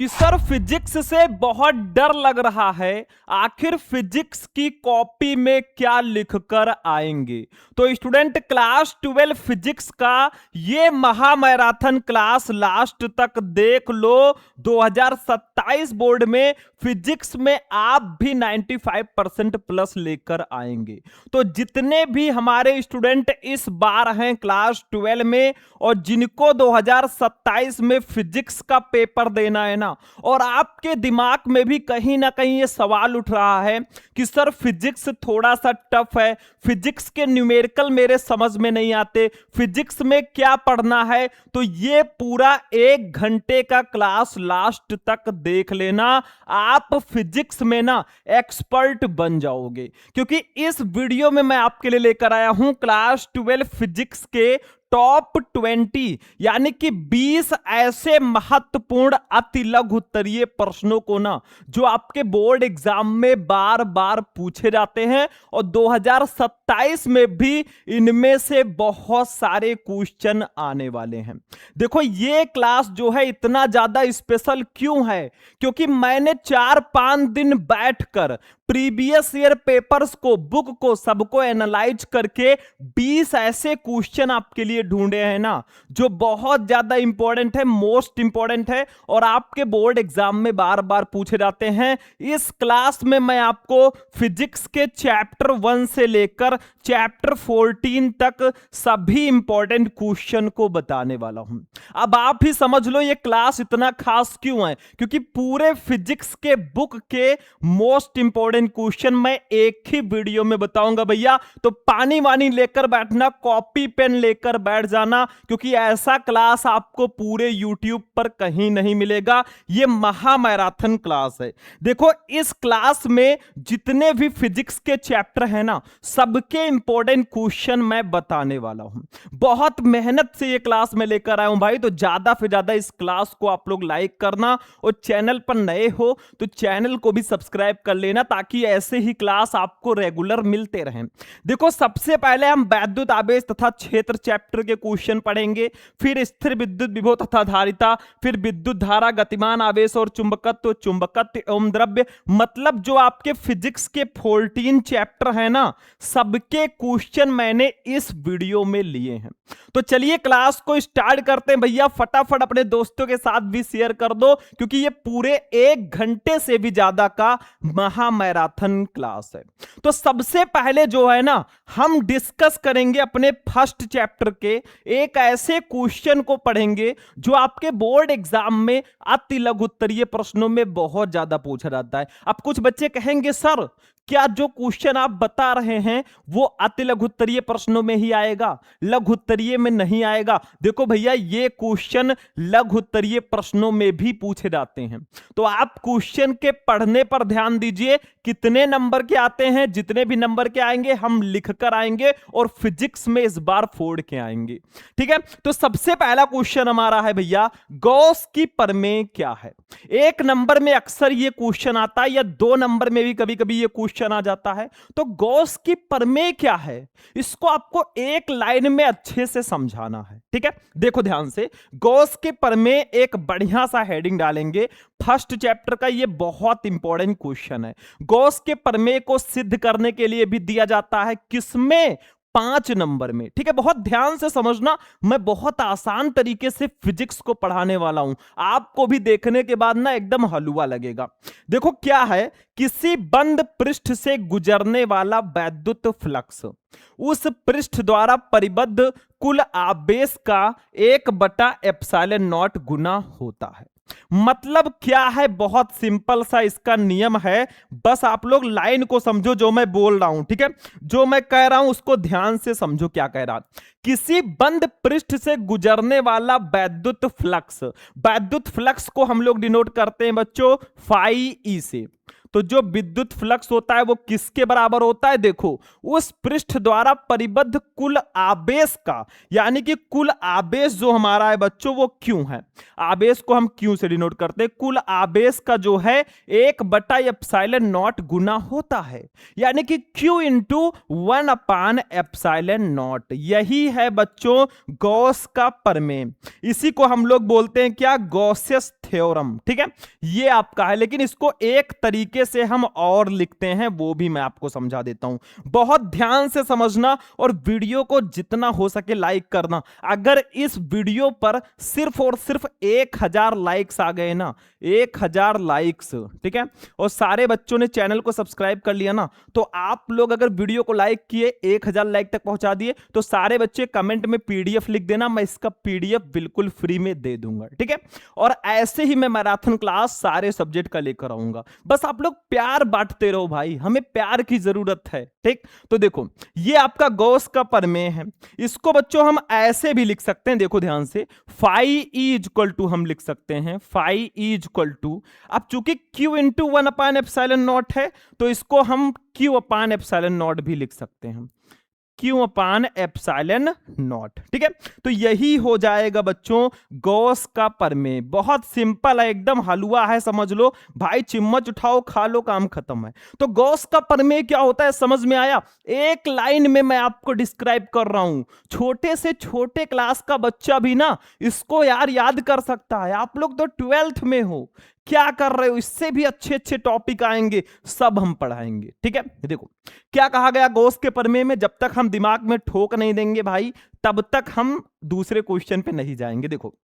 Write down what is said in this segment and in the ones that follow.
कि sir physics से बहुत डर लग रहा है, आखिर फिजिक्स की कॉपी में क्या लिखकर आएंगे। तो स्टूडेंट क्लास 12 फिजिक्स का ये महामैराथन क्लास लास्ट तक देख लो। 2027 बोर्ड में फिजिक्स में आप भी 95% प्लस लेकर आएंगे। तो जितने भी हमारे स्टूडेंट इस बार हैं क्लास 12 में और जिनको 2027 में फिजिक्स का पेपर देना है ना, और आपके दिमाग में भी कहीं ना कहीं ये सवाल उठ रहा है कि सर फिजिक्स थोड़ा सा टफ है, फिजिक्स के न्यूमेरिकल मेरे समझ में नहीं आते, फिजिक्स में क्या पढ़ना है। तो ये पूरा 1 घंटे का क्लास लास्ट तक देख लेना, आप फिजिक्स में ना एक्सपर्ट बन जाओगे। क्योंकि इस वीडियो में मैं आपके लिए लेकर आया हूं क्लास 12 फिजिक्स के टॉप 20 यानी कि 20 ऐसे महत्वपूर्ण अति लघु उत्तरीय प्रश्नों को ना जो आपके बोर्ड एग्जाम में बार बार पूछे जाते हैं और 2027 में भी इनमें से बहुत सारे क्वेश्चन आने वाले हैं। देखो ये क्लास जो है इतना ज्यादा स्पेशल क्यों है, क्योंकि मैंने 4-5 दिन बैठकर प्रीवियस ईयर पेपर्स को, बुक को, सबको एनालाइज करके 20 ऐसे क्वेश्चन आपके लिए ढूंढे हैं ना जो बहुत ज्यादा इंपॉर्टेंट है, मोस्ट इंपॉर्टेंट है और आपके बोर्ड एग्जाम में बार बार पूछे जाते हैं। इस क्लास में मैं आपको फिजिक्स के चैप्टर 1 से लेकर चैप्टर 14 तक सभी इंपॉर्टेंट क्वेश्चन को बताने वाला हूं। अब आप ही समझ लो ये क्लास इतना खास क्यों है, क्योंकि पूरे फिजिक्स के बुक के मोस्ट इंपॉर्टेंट क्वेश्चन मैं एक ही वीडियो में बताऊंगा भैया। तो पानी वानी लेकर बैठना, कॉपी पेन लेकर बैठ जाना, क्योंकि ऐसा क्लास आपको पूरे यूट्यूब पर कहीं नहीं मिलेगा। यह महामैराथन क्लास है। देखो इस क्लास में जितने भी फिजिक्स के चैप्टर हैं ना, सबके इंपॉर्टेंट क्वेश्चन मैं बताने वाला हूं। बहुत मेहनत से यह क्लास में लेकर आया हूं भाई, तो ज्यादा से ज्यादा इस क्लास को आप लोग लाइक करना और चैनल पर नए हो तो चैनल को भी सब्सक्राइब कर लेना ताकि ऐसे ही क्लास आपको रेगुलर मिलते रहें। देखो सबसे पहले हम वैद्युत आवेश तथा क्षेत्र चैप्टर के क्वेश्चन पढ़ेंगे, फिर स्थिर विद्युत विभव तथा धारिता, फिर विद्युत धारा, गतिमान आवेश और चुंबकत्व, चुंबकत्व एवं द्रव्य। मतलब जो आपके फिजिक्स के 14 चैप्टर है ना, सबके क्वेश्चन मैंने इस वीडियो में लिए हैं। तो चलिए क्लास को स्टार्ट करते हैं भैया। फटाफट अपने दोस्तों के साथ भी शेयर कर दो, क्योंकि ये पूरे 1 घंटे से भी ज्यादा का महामैराथन क्लास है। तो सबसे पहले जो है ना, हम डिस्कस करेंगे अपने फर्स्ट चैप्टर के एक ऐसे क्वेश्चन को पढ़ेंगे जो आपके बोर्ड एग्जाम में अति लघु उत्तरीय प्रश्नों में बहुत ज्यादा पूछा जाता है। अब कुछ बच्चे कहेंगे सर क्या जो क्वेश्चन आप बता रहे हैं वो अति लघु उत्तरीय प्रश्नों में ही आएगा, लघु उत्तरीय में नहीं आएगा? देखो भैया ये क्वेश्चन लघु उत्तरीय प्रश्नों में भी पूछे जाते हैं। तो आप क्वेश्चन के पढ़ने पर ध्यान दीजिए, कितने नंबर के आते हैं, जितने भी नंबर के आएंगे हम लिख कर आएंगे और फिजिक्स में इस बार फोड़ के आएंगे। ठीक है, तो सबसे पहला क्वेश्चन हमारा है भैया, गॉस की प्रमेय क्या है? 1 नंबर में अक्सर ये क्वेश्चन आता है या 2 नंबर में भी कभी कभी ये क्वेश्चन आ जाता है। तो गॉस की प्रमेय क्या है, इसको आपको एक लाइन में अच्छे से समझाना है। ठीक है, देखो ध्यान से, गॉस के प्रमेय एक बढ़िया सा हेडिंग डालेंगे। फर्स्ट चैप्टर का ये बहुत इंपॉर्टेंट क्वेश्चन है। गॉस के प्रमेय को सिद्ध करने के लिए भी दिया जाता है किसमें? 5 नंबर में। ठीक है, बहुत ध्यान से समझना, मैं बहुत आसान तरीके से फिजिक्स को पढ़ाने वाला हूं, आपको भी देखने के बाद ना एकदम हलवा लगेगा। देखो क्या है, किसी बंद पृष्ठ से गुजरने वाला वैद्युत फ्लक्स उस पृष्ठ द्वारा परिबद्ध कुल आवेश का 1/ε0 गुना होता है। मतलब क्या है, बहुत सिंपल सा इसका नियम है, बस आप लोग लाइन को समझो जो मैं बोल रहा हूं। ठीक है, जो मैं कह रहा हूं उसको ध्यान से समझो क्या कह रहा। किसी बंद पृष्ठ से गुजरने वाला वैद्युत फ्लक्स, वैद्युत फ्लक्स को हम लोग डिनोट करते हैं बच्चों phi e से। तो जो विद्युत फ्लक्स होता है वो किसके बराबर होता है? देखो, उस पृष्ठ द्वारा परिबद्ध कुल आवेश का, यानी कि कुल आवेश जो हमारा है बच्चों वो क्यू है। आवेश को हम क्यू से डिनोट करते हैं। कुल आवेश का जो है 1/ε0 गुना होता है, यानी कि Q इंटू 1/ε0। यही है बच्चों गॉस का प्रमेय। इसी को हम लोग बोलते हैं क्या? गॉसियस थ्योरम। ठीक है, ये आपका है, लेकिन इसको एक तरीके से हम और लिखते हैं, वो भी मैं आपको समझा देता हूं। बहुत ध्यान से समझना और वीडियो को जितना हो सके लाइक करना। अगर इस वीडियो पर सिर्फ और सिर्फ 1000 लाइक्स आ गए ना, 1000 लाइक्स, ठीक है, और सारे बच्चों ने चैनल को सब्सक्राइब कर लिया ना, तो आप लोग अगर वीडियो को लाइक किए, 1000 लाइक तक पहुंचा दिए, तो सारे बच्चे कमेंट में पीडीएफ लिख देना, मैं इसका पीडीएफ बिल्कुल फ्री में दे दूंगा। ठीक है, और ऐसे ही मैं मैराथन क्लास सारे सब्जेक्ट का लेकर आऊंगा। बस आप लोग प्यार बांटते रहो भाई, हमें प्यार की जरूरत है। ठीक, तो देखो ये आपका गॉस का प्रमेय है। इसको बच्चों हम ऐसे भी लिख सकते हैं, देखो ध्यान से, फाई ई इक्वल टू हम लिख सकते हैं, फाई ई इक्वल टू, अब चूंकि Q इंटू 1/ε0 है तो इसको हम Q/ε0 भी लिख सकते हैं, Q/ε0। ठीक है, तो यही हो जाएगा बच्चों गॉस का प्रमेय। बहुत सिंपल है, एकदम हलवा है, समझ लो भाई, चिम्मच उठाओ खा लो, काम खत्म है। तो गॉस का प्रमेय क्या होता है समझ में आया? एक लाइन में मैं आपको डिस्क्राइब कर रहा हूं, छोटे से छोटे क्लास का बच्चा भी ना इसको यार याद कर सकता है। आप लोग तो 12th में हो, क्या कर रहे हो? इससे भी अच्छे अच्छे टॉपिक आएंगे, सब हम पढ़ाएंगे। ठीक है, देखो क्या कहा गया गॉस के प्रमेय में, जब तक हम दिमाग में ठोक नहीं देंगे भाई तब तक हम दूसरे क्वेश्चन पे नहीं जाएंगे। देखो,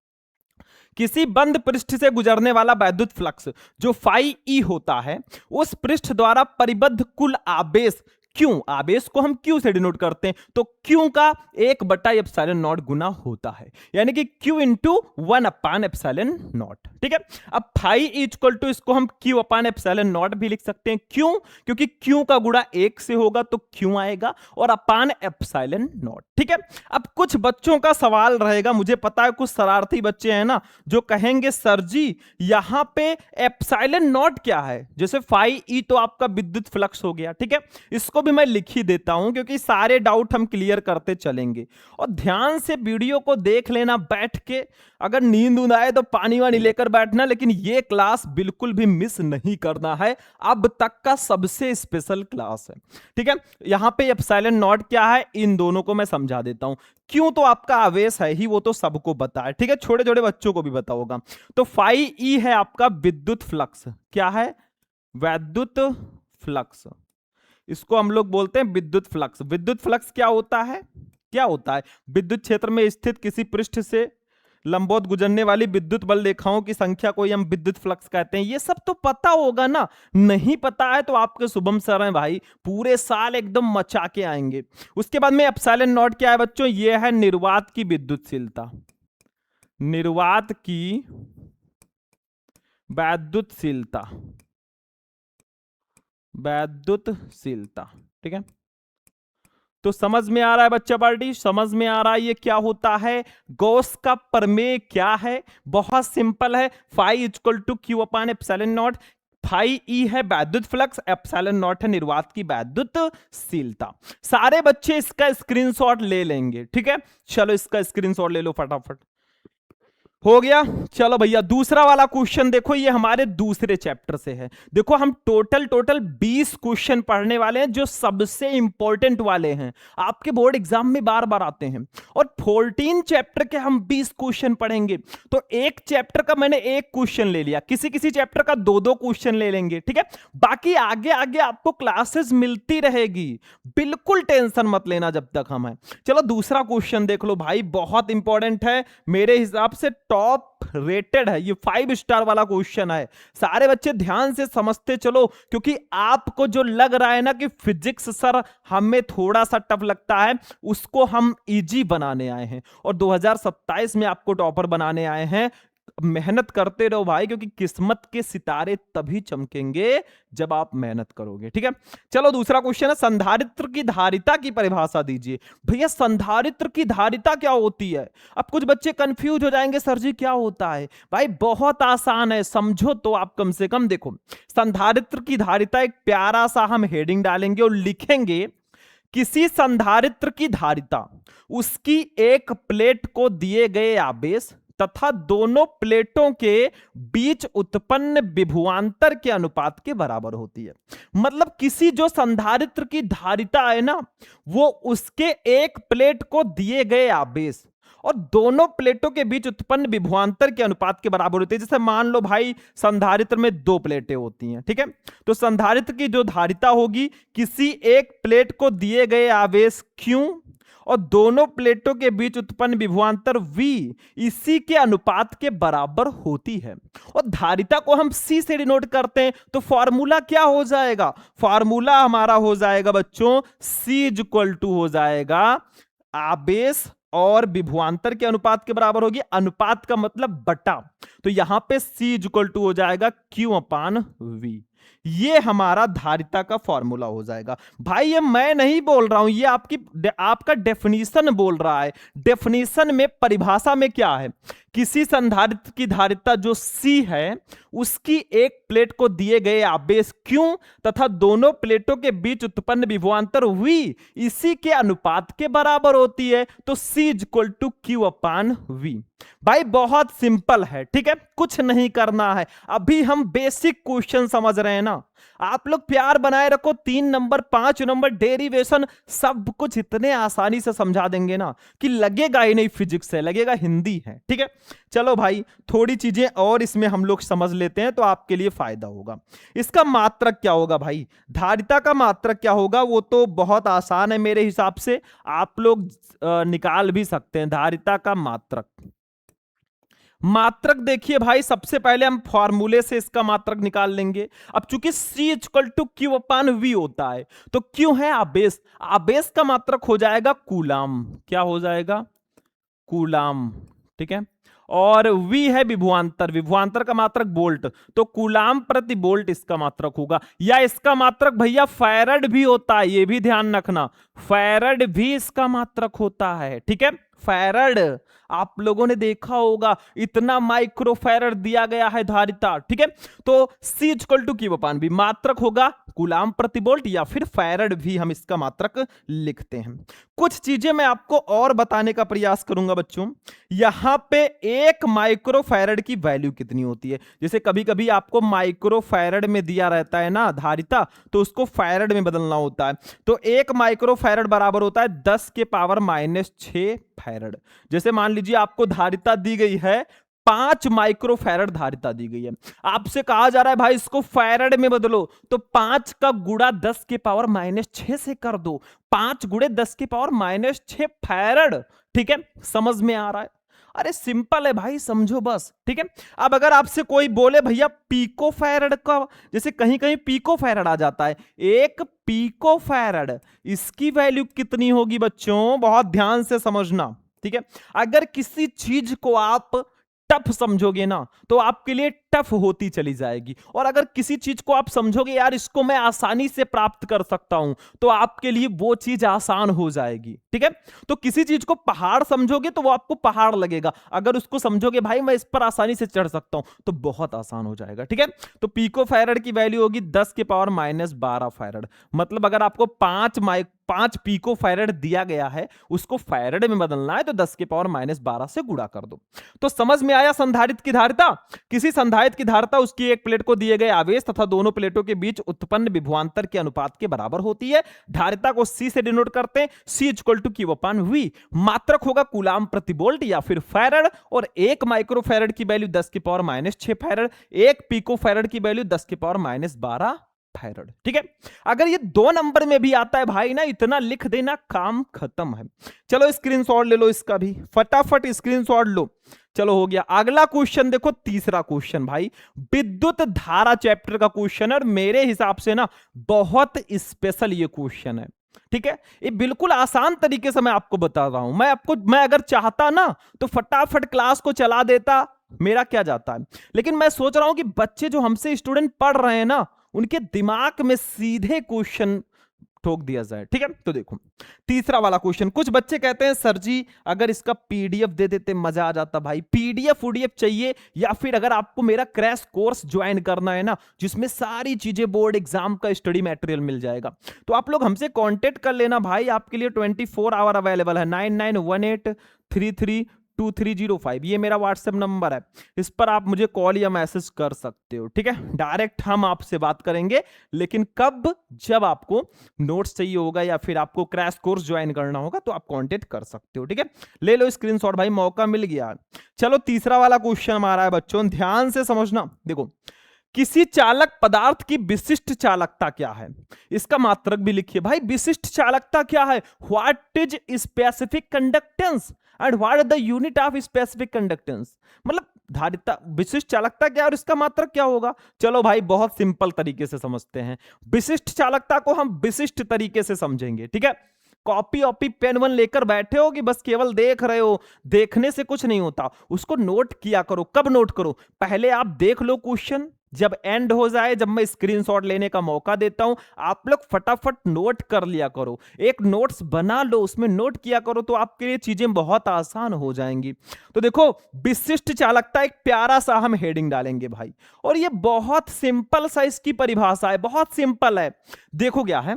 किसी बंद पृष्ठ से गुजरने वाला वैद्युत फ्लक्स जो फाई ई होता है, उस पृष्ठ द्वारा परिबद्ध कुल आवेश क्यों, आवेश को हम क्यू से डिनोट करते हैं, तो क्यू का 1/ε0 गुना होता है, यानी कि Q इंटू 1/ε0। ठीक है, अब फाई इक्वल टू, इसको हम Q/ε0 भी लिख सकते हैं। क्यों? क्योंकि Q का गुणा 1 से होगा तो Q आएगा, और अपान ε0। ठीक है, अब कुछ बच्चों का सवाल रहेगा, मुझे पता है कुछ शरारती बच्चे हैं ना जो कहेंगे सर जी यहां पे ε0 क्या है? जैसे फाई ई तो आपका विद्युत फ्लक्स हो गया। ठीक है, इसको भी मैं लिख ही देता हूं क्योंकि सारे डाउट हम क्लियर करते चलेंगे। और ध्यान से वीडियो को देख लेना बैठ के, अगर नींद उन्द आए तो पानी वानी लेकर बैठना, लेकिन ये क्लास बिल्कुल भी मिस नहीं करना है, अब तक का सबसे स्पेशल क्लास है। ठीक है, यहां पे ε0 क्या है इन दोनों को मैं समझा देता हूं। क्यों तो आपका आवेश है ही, वो तो सबको पता है। ठीक है, छोटे छोटे बच्चों को भी पता होगा। तो फाई ई है आपका विद्युत फ्लक्स, क्या है? वैद्युत फ्लक्स, इसको हम लोग बोलते हैं विद्युत फ्लक्स। विद्युत फ्लक्स क्या होता है? क्या होता है? विद्युत क्षेत्र में स्थित किसी पृष्ठ से लंबवत गुजरने वाली विद्युत बल रेखाओं की संख्या को हम विद्युत फ्लक्स कहते हैं। ये सब तो पता होगा ना, नहीं पता है तो आपके शुभम सर हैं भाई, पूरे साल एकदम मचा के आएंगे। उसके बाद में ε0 क्या है बच्चों? ये है निर्वात की विद्युतशीलता, निर्वात की वैद्युतशीलता, वैद्युतशीलता। ठीक है, तो समझ में आ रहा है बच्चा पार्टी, समझ में आ रहा है ये क्या होता है? गॉस का प्रमेय क्या है? बहुत सिंपल है, phi equal to Q/ε0। Phi E है वैद्युत फ्लक्स, ε0 है निर्वात की वैद्युतशीलता। सारे बच्चे इसका स्क्रीनशॉट ले लेंगे। ठीक है, चलो इसका स्क्रीनशॉट ले लो फटाफट। हो गया, चलो भैया दूसरा वाला क्वेश्चन देखो, ये हमारे दूसरे चैप्टर से है। देखो हम टोटल 20 क्वेश्चन पढ़ने वाले हैं जो सबसे इंपॉर्टेंट वाले हैं, आपके बोर्ड एग्जाम में बार बार आते हैं, और 14 चैप्टर के हम 20 क्वेश्चन पढ़ेंगे। तो एक चैप्टर का मैंने एक क्वेश्चन ले लिया, किसी किसी चैप्टर का 2-2 क्वेश्चन ले लेंगे। ठीक है, बाकी आगे आगे आपको क्लासेस मिलती रहेगी, बिल्कुल टेंशन मत लेना जब तक हम हैं। चलो दूसरा क्वेश्चन देख लो भाई, बहुत इंपॉर्टेंट है, मेरे हिसाब से टॉप रेटेड है, ये 5 स्टार वाला क्वेश्चन है। सारे बच्चे ध्यान से समझते चलो, क्योंकि आपको जो लग रहा है ना कि फिजिक्स सर हमें थोड़ा सा टफ लगता है, उसको हम इजी बनाने आए हैं, और 2027 में आपको टॉपर बनाने आए हैं। मेहनत करते रहो भाई, क्योंकि किस्मत के सितारे तभी चमकेंगे जब आप मेहनत करोगे। ठीक है, चलो दूसरा क्वेश्चन है, संधारित्र की धारिता की परिभाषा दीजिए। भैया संधारित्र की धारिता क्या होती है? अब कुछ बच्चे कंफ्यूज हो जाएंगे, सर जी क्या होता है? भाई बहुत आसान है, समझो तो आप कम से कम। देखो, संधारित्र की धारिता, एक प्यारा सा हम हेडिंग डालेंगे और लिखेंगे, किसी संधारित्र की धारिता उसकी एक प्लेट को दिए गए आवेश तथा दोनों प्लेटों के बीच उत्पन्न विभवांतर के अनुपात के बराबर होती है। मतलब किसी जो संधारित्र की धारिता है ना, वो उसके एक प्लेट को दिए गए आवेश और दोनों प्लेटों के बीच उत्पन्न विभवांतर के अनुपात के बराबर होती है। जैसे मान लो भाई संधारित्र में दो प्लेटें होती हैं, ठीक है, तो संधारित्र की जो धारिता होगी, किसी एक प्लेट को दिए गए आवेश Q और दोनों प्लेटों के बीच उत्पन्न विभवांतर V इसी के अनुपात के बराबर होती है। और धारिता को हम C से डिनोट करते हैं, तो फॉर्मूला क्या हो जाएगा? फॉर्मूला हमारा हो जाएगा बच्चों, C इज इक्वल टू हो जाएगा आवेश और विभवांतर के अनुपात के बराबर होगी। अनुपात का मतलब बटा, तो यहां पे C इज इक्वल टू हो जाएगा Q अपान V। ये हमारा धारिता का फॉर्मूला हो जाएगा। भाई ये मैं नहीं बोल रहा हूं, ये आपका डेफिनेशन बोल रहा है। डेफिनेशन में, परिभाषा में क्या है? किसी संधारित्र की धारिता जो C है, उसकी एक प्लेट को दिए गए आवेश Q तथा दोनों प्लेटों के बीच उत्पन्न विभवांतर V इसी के अनुपात के बराबर होती है। तो C is equal to Q upon V। भाई बहुत सिंपल है, ठीक है, कुछ नहीं करना है। अभी हम बेसिक क्वेश्चन समझ रहे हैं ना। आप लोग प्यार बनाए रखो, 3 नंबर 5 नंबर डेरिवेशन सब कुछ इतने आसानी से समझा देंगे ना कि लगेगा ही नहीं फिजिक्स है, लगेगा हिंदी है। ठीक है, चलो भाई थोड़ी चीजें और इसमें हम लोग समझ लेते हैं तो आपके लिए फायदा होगा। इसका मात्रक क्या होगा भाई? धारिता का मात्रक क्या होगा? वो तो बहुत आसान है मेरे हिसाब से, आप लोग निकाल भी सकते हैं। धारिता का मात्रक, मात्रक देखिए भाई, सबसे पहले हम फॉर्मूले से इसका मात्रक निकाल लेंगे। अब चूंकि C equal to Q upon V होता है, तो Q है आवेश, आवेश का मात्रक हो जाएगा कूलाम। क्या हो जाएगा? कूलाम। ठीक है, और V है विभवांतर, विभवांतर का मात्रक वोल्ट, तो कूलाम प्रति वोल्ट इसका मात्रक होगा। या इसका मात्रक भैया फैरड भी होता है, ये भी ध्यान रखना, फैरड भी इसका मात्रक होता है। ठीक है, फैरड आप लोगों ने देखा होगा, इतना माइक्रो फैरड दिया गया है धारिता। ठीक है, तो C equal to Q upon V मात्रक होगा कूलाम प्रति वोल्ट, या फिर फैरड भी हम इसका मात्रक लिखते हैं। कुछ चीजें मैं आपको और बताने का प्रयास करूंगा बच्चों। यहां पे 1 माइक्रो फैरड की वैल्यू कितनी होती है? जैसे कभी कभी आपको माइक्रो फैरड में दिया रहता है ना धारिता, तो उसको फैरड में बदलना होता है। तो 1 माइक्रो फैरड बराबर होता है 10 के पावर -6 फैरड। जैसे मान लीजिए आपको धारिता दी गई है 5 माइक्रो फैरड धारिता दी गई है, आपसे कहा जा रहा है भाई इसको फैरड में बदलो, तो 5 का गुणा 10 के पावर -6 से कर दो, 5 गुणे 10 के पावर -6 फैरड। ठीक है, समझ में आ रहा है? अरे सिंपल है भाई, समझो बस। ठीक है, अब अगर आपसे कोई बोले भैया पीको फैरड का, जैसे कहीं कहीं पीको फैरड आ जाता है, 1 पीको फैरड, इसकी वैल्यू कितनी होगी बच्चों? बहुत ध्यान से समझना। ठीक है, अगर किसी चीज को आप टफ समझोगे ना, तो आपके लिए टफ होती चली जाएगी, और अगर किसी चीज को आप समझोगे यार इसको मैं आसानी से प्राप्त कर सकता हूं, तो आपके लिए वो चीज आसान हो जाएगी। ठीक है, तो किसी चीज को पहाड़ समझोगे तो वो आपको पहाड़ लगेगा, अगर उसको समझोगे भाई मैं इस पर आसानी से चढ़ सकता हूं, तो बहुत आसान हो जाएगा। ठीक है, तो पीको फैरड की वैल्यू होगी 10 के पावर -12 फैरड। मतलब अगर आपको 5 पीको फैरड दिया गया है, उसको फैरड में बदलना है, तो 10 के पावर -12 से गुणा कर दो। तो समझ में आया संधारित्र की धारिता? किसी संधारित्र की धारिता उसकी एक प्लेट को दिए गए आवेश तथा दोनों प्लेटों के बीच उत्पन्न विभवांतर के अनुपात के बराबर होती है। धारिता को C से डिनोट करते हैं, C equal to Q upon V। मात्रक होगा कूलाम प्रति वोल्ट या फिर फैरड, और 1 माइक्रो फैरड की वैल्यू 10 के पावर -6 फैरड, 1 पीको फैरड की वैल्यू 10 के पावर -12 फैरड। ठीक है, अगर ये 2 नंबर में भी आता है भाई ना, इतना लिख देना, काम खत्म है। चलो स्क्रीनशॉट ले लो इसका भी, फटाफट स्क्रीनशॉट लो। चलो हो गया। अगला क्वेश्चन देखो, तीसरा क्वेश्चन भाई विद्युत धारा चैप्टर का क्वेश्चन है, और मेरे हिसाब से ना बहुत स्पेशल ये क्वेश्चन है। ठीक है, ये बिल्कुल आसान तरीके से मैं आपको बता रहा हूं। मैं अगर चाहता ना तो फटाफट क्लास को चला देता, मेरा क्या जाता है। लेकिन मैं सोच रहा हूं कि बच्चे जो हमसे स्टूडेंट पढ़ रहे हैं ना, उनके दिमाग में सीधे क्वेश्चन ठोक दिया जाए। ठीक है, तो देखो तीसरा वाला क्वेश्चन। कुछ बच्चे कहते हैं सर जी अगर इसका पीडीएफ दे देते मजा आ जाता। भाई पीडीएफ उडीएफ चाहिए, या फिर अगर आपको मेरा क्रैश कोर्स ज्वाइन करना है ना, जिसमें सारी चीजें बोर्ड एग्जाम का स्टडी मटेरियल मिल जाएगा, तो आप लोग हमसे कांटेक्ट कर लेना भाई। आपके लिए 24 आवर अवेलेबल है। 9918332305 ये मेरा व्हाट्सएप नंबर है। इस पर आप मुझे कॉल या मैसेज कर सकते हो। ठीक है, डायरेक्ट हम आपसे बात करेंगे। लेकिन कब? जब आपको नोट्स चाहिए होगा या फिर आपको क्रैश कोर्स ज्वाइन करना होगा तो आप कांटेक्ट कर सकते हो। ठीक है, ले लो स्क्रीनशॉट भाई, मौका मिल गया। चलो तीसरा वाला क्वेश्चन हमारा है बच्चों, ध्यान से समझना। देखो, किसी चालक पदार्थ की विशिष्ट चालकता क्या है? इसका मात्रक भी लिखिए भाई। विशिष्ट चालकता क्या है? What is specific conductance and what is the unit of specific conductance. मतलब धारिता, विशिष्ट चालकता क्या और इसका मात्रक क्या होगा? चलो भाई बहुत सिंपल तरीके से समझते हैं। विशिष्ट चालकता को हम विशिष्ट तरीके से समझेंगे। ठीक है, कॉपी ऑपी पेन वन लेकर बैठे हो कि बस केवल देख रहे हो? देखने से कुछ नहीं होता, उसको नोट किया करो। कब नोट करो? पहले आप देख लो क्वेश्चन, जब एंड हो जाए, जब मैं स्क्रीनशॉट लेने का मौका देता हूं, आप लोग फटाफट नोट कर लिया करो। एक नोट्स बना लो, उसमें नोट किया करो, तो आपके लिए चीजें बहुत आसान हो जाएंगी। तो देखो, विशिष्ट चालकता, एक प्यारा सा हम हेडिंग डालेंगे भाई, और ये बहुत सिंपल सा इसकी परिभाषा है, बहुत सिंपल है। देखो क्या है,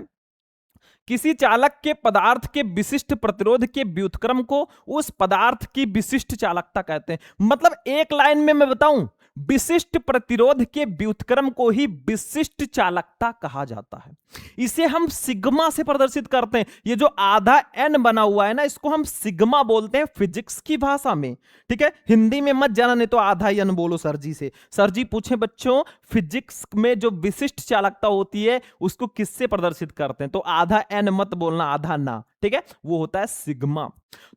किसी चालक के पदार्थ के विशिष्ट प्रतिरोध के व्युत्क्रम को उस पदार्थ की विशिष्ट चालकता कहते हैं। मतलब एक लाइन में मैं बताऊं, विशिष्ट प्रतिरोध के व्युत्क्रम को ही विशिष्ट चालकता कहा जाता है। इसे हम सिग्मा से प्रदर्शित करते हैं। ये जो आधा एन बना हुआ है ना, इसको हम सिग्मा बोलते हैं फिजिक्स की भाषा में। ठीक है, हिंदी में मत जाना, नहीं तो आधा एन बोलो सर जी से। सर जी पूछे बच्चों फिजिक्स में जो विशिष्ट चालकता होती है उसको किससे प्रदर्शित करते हैं, तो आधा एन मत बोलना, आधा ना। ठीक है, वो होता है सिग्मा।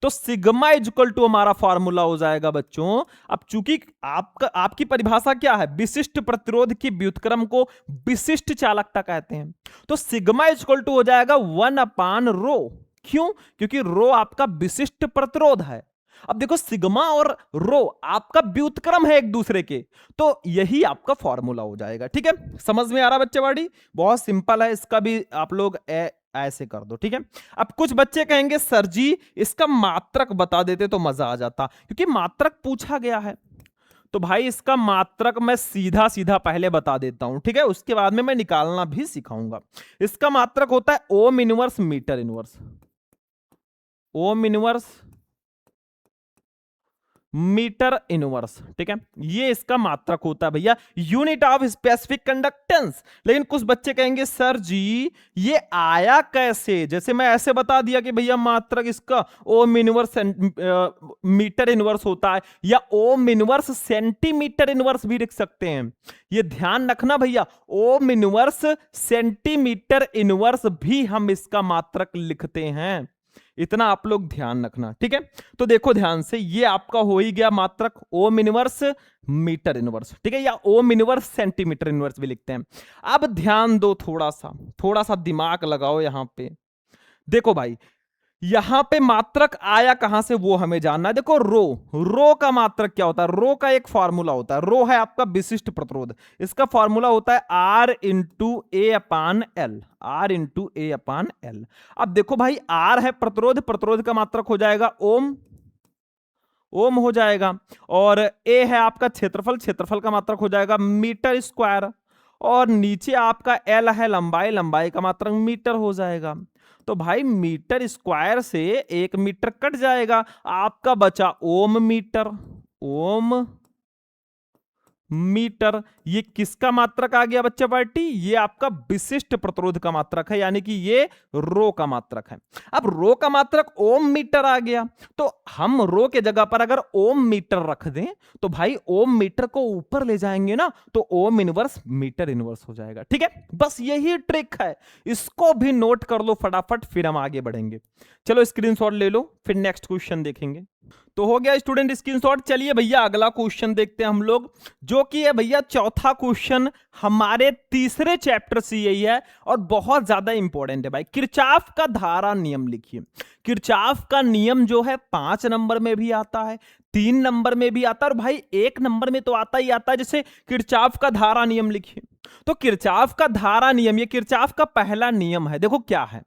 तो सिग्मा इज इक्वल टू हमारा फॉर्मूला हो जाएगा बच्चों। अब चूंकि आपकी परिभाषा क्या है, विशिष्ट प्रतिरोध की व्युत्क्रम को विशिष्ट चालकता कहते हैं, तो सिग्मा इज इक्वल टू हो जाएगा 1/ρ। क्यों? क्योंकि रो आपका विशिष्ट प्रतिरोध है। अब देखो, सिग्मा और रो आपका व्युत्क्रम है एक दूसरे के, तो यही आपका फॉर्मूला हो जाएगा। ठीक है, समझ में आ रहा बच्चे वाड़ी? बहुत सिंपल है, इसका भी आप लोग ऐसे कर दो। ठीक है, अब कुछ बच्चे कहेंगे सर जी इसका मात्रक बता देते तो मजा आ जाता, क्योंकि मात्रक पूछा गया है। तो भाई इसका मात्रक मैं सीधा सीधा पहले बता देता हूं। ठीक है, उसके बाद में मैं निकालना भी सिखाऊंगा। इसका मात्रक होता है ohm inverse metre inverse. Ohm inverse metre inverse. ठीक है, ये इसका मात्रक होता है भैया, यूनिट ऑफ स्पेसिफिक कंडक्टेंस। लेकिन कुछ बच्चे कहेंगे सर जी ये आया कैसे? जैसे मैं ऐसे बता दिया कि भैया मात्रक इसका ओम इनवर्स मीटर इनवर्स होता है, या ओम इनवर्स सेंटीमीटर इनवर्स भी लिख सकते हैं। ये ध्यान रखना भैया, ओम इनवर्स सेंटीमीटर इनवर्स भी हम इसका मात्रक लिखते हैं, इतना आप लोग ध्यान रखना। ठीक है, तो देखो ध्यान से, ये आपका हो ही गया मात्रक ओम इनवर्स मीटर इनवर्स। ठीक है, या ओम इनवर्स सेंटीमीटर इनवर्स भी लिखते हैं। अब ध्यान दो, थोड़ा सा दिमाग लगाओ यहां पे। देखो भाई, यहां पे मात्रक आया कहां से वो हमें जानना है। देखो रो का मात्रक क्या होता है? रो का एक फॉर्मूला होता है। रो है आपका विशिष्ट प्रतिरोध, इसका फॉर्मूला होता है R इंटू ए अपान एल। R इंटू ए अपान एल। अब देखो भाई, R है प्रतिरोध का मात्रक हो जाएगा ओम हो जाएगा, और ए है आपका क्षेत्रफल का मात्रक हो जाएगा मीटर स्क्वायर, और नीचे आपका एल है लंबाई का मात्रक मीटर हो जाएगा। तो भाई मीटर स्क्वायर से 1 मीटर कट जाएगा, आपका बचा ओम मीटर। ये किसका मात्रक आ गया बच्चा पार्टी? ये आपका विशिष्ट प्रतिरोध का मात्रक है, यानी कि ये रो का मात्रक है। अब रो का मात्रक ओम मीटर आ गया, तो हम रो के जगह पर अगर ओम मीटर रख दें तो भाई ओम मीटर को ऊपर ले जाएंगे ना, तो ओम इनवर्स मीटर इनवर्स हो जाएगा। ठीक है, बस यही ट्रिक है, इसको भी नोट कर लो फटाफट, फिर हम आगे बढ़ेंगे। चलो स्क्रीनशॉट ले लो, फिर नेक्स्ट क्वेश्चन देखेंगे। तो हो गया स्टूडेंट स्क्रीनशॉट। चलिए भैया अगला क्वेश्चन देखते हैं हम लोग, जो कि है भैया चौथा क्वेश्चन हमारे तीसरे चैप्टर से यही है, और बहुत ज्यादा इंपॉर्टेंट है भाई। किरचॉफ का धारा नियम लिखिए। किरचॉफ का नियम जो है 5 नंबर में भी आता है, 3 नंबर में भी आता है और भाई 1 नंबर में तो आता ही आता है। जैसे किरचॉफ का धारा नियम लिखिए, तो किरचॉफ का धारा नियम, ये किरचॉफ का पहला नियम है। देखो क्या है,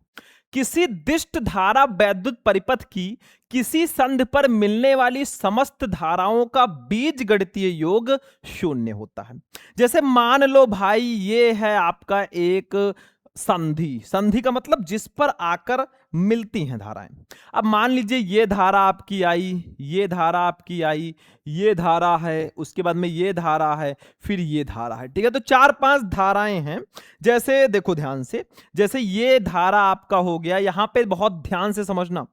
किसी दिष्ट धारा वैद्युत परिपथ की किसी संधि पर मिलने वाली समस्त धाराओं का बीजगणितीय योग शून्य होता है। जैसे मान लो भाई ये है आपका एक संधि, संधि का मतलब जिस पर आकर मिलती हैं धाराएं। अब मान लीजिए ये धारा आपकी आई, ये धारा आपकी आई, ये धारा है, उसके बाद में ये धारा है, फिर ये धारा है, ठीक है। तो 4-5 धाराएं हैं। जैसे देखो ध्यान से, जैसे ये धारा आपका हो गया, यहां पे बहुत ध्यान से समझना,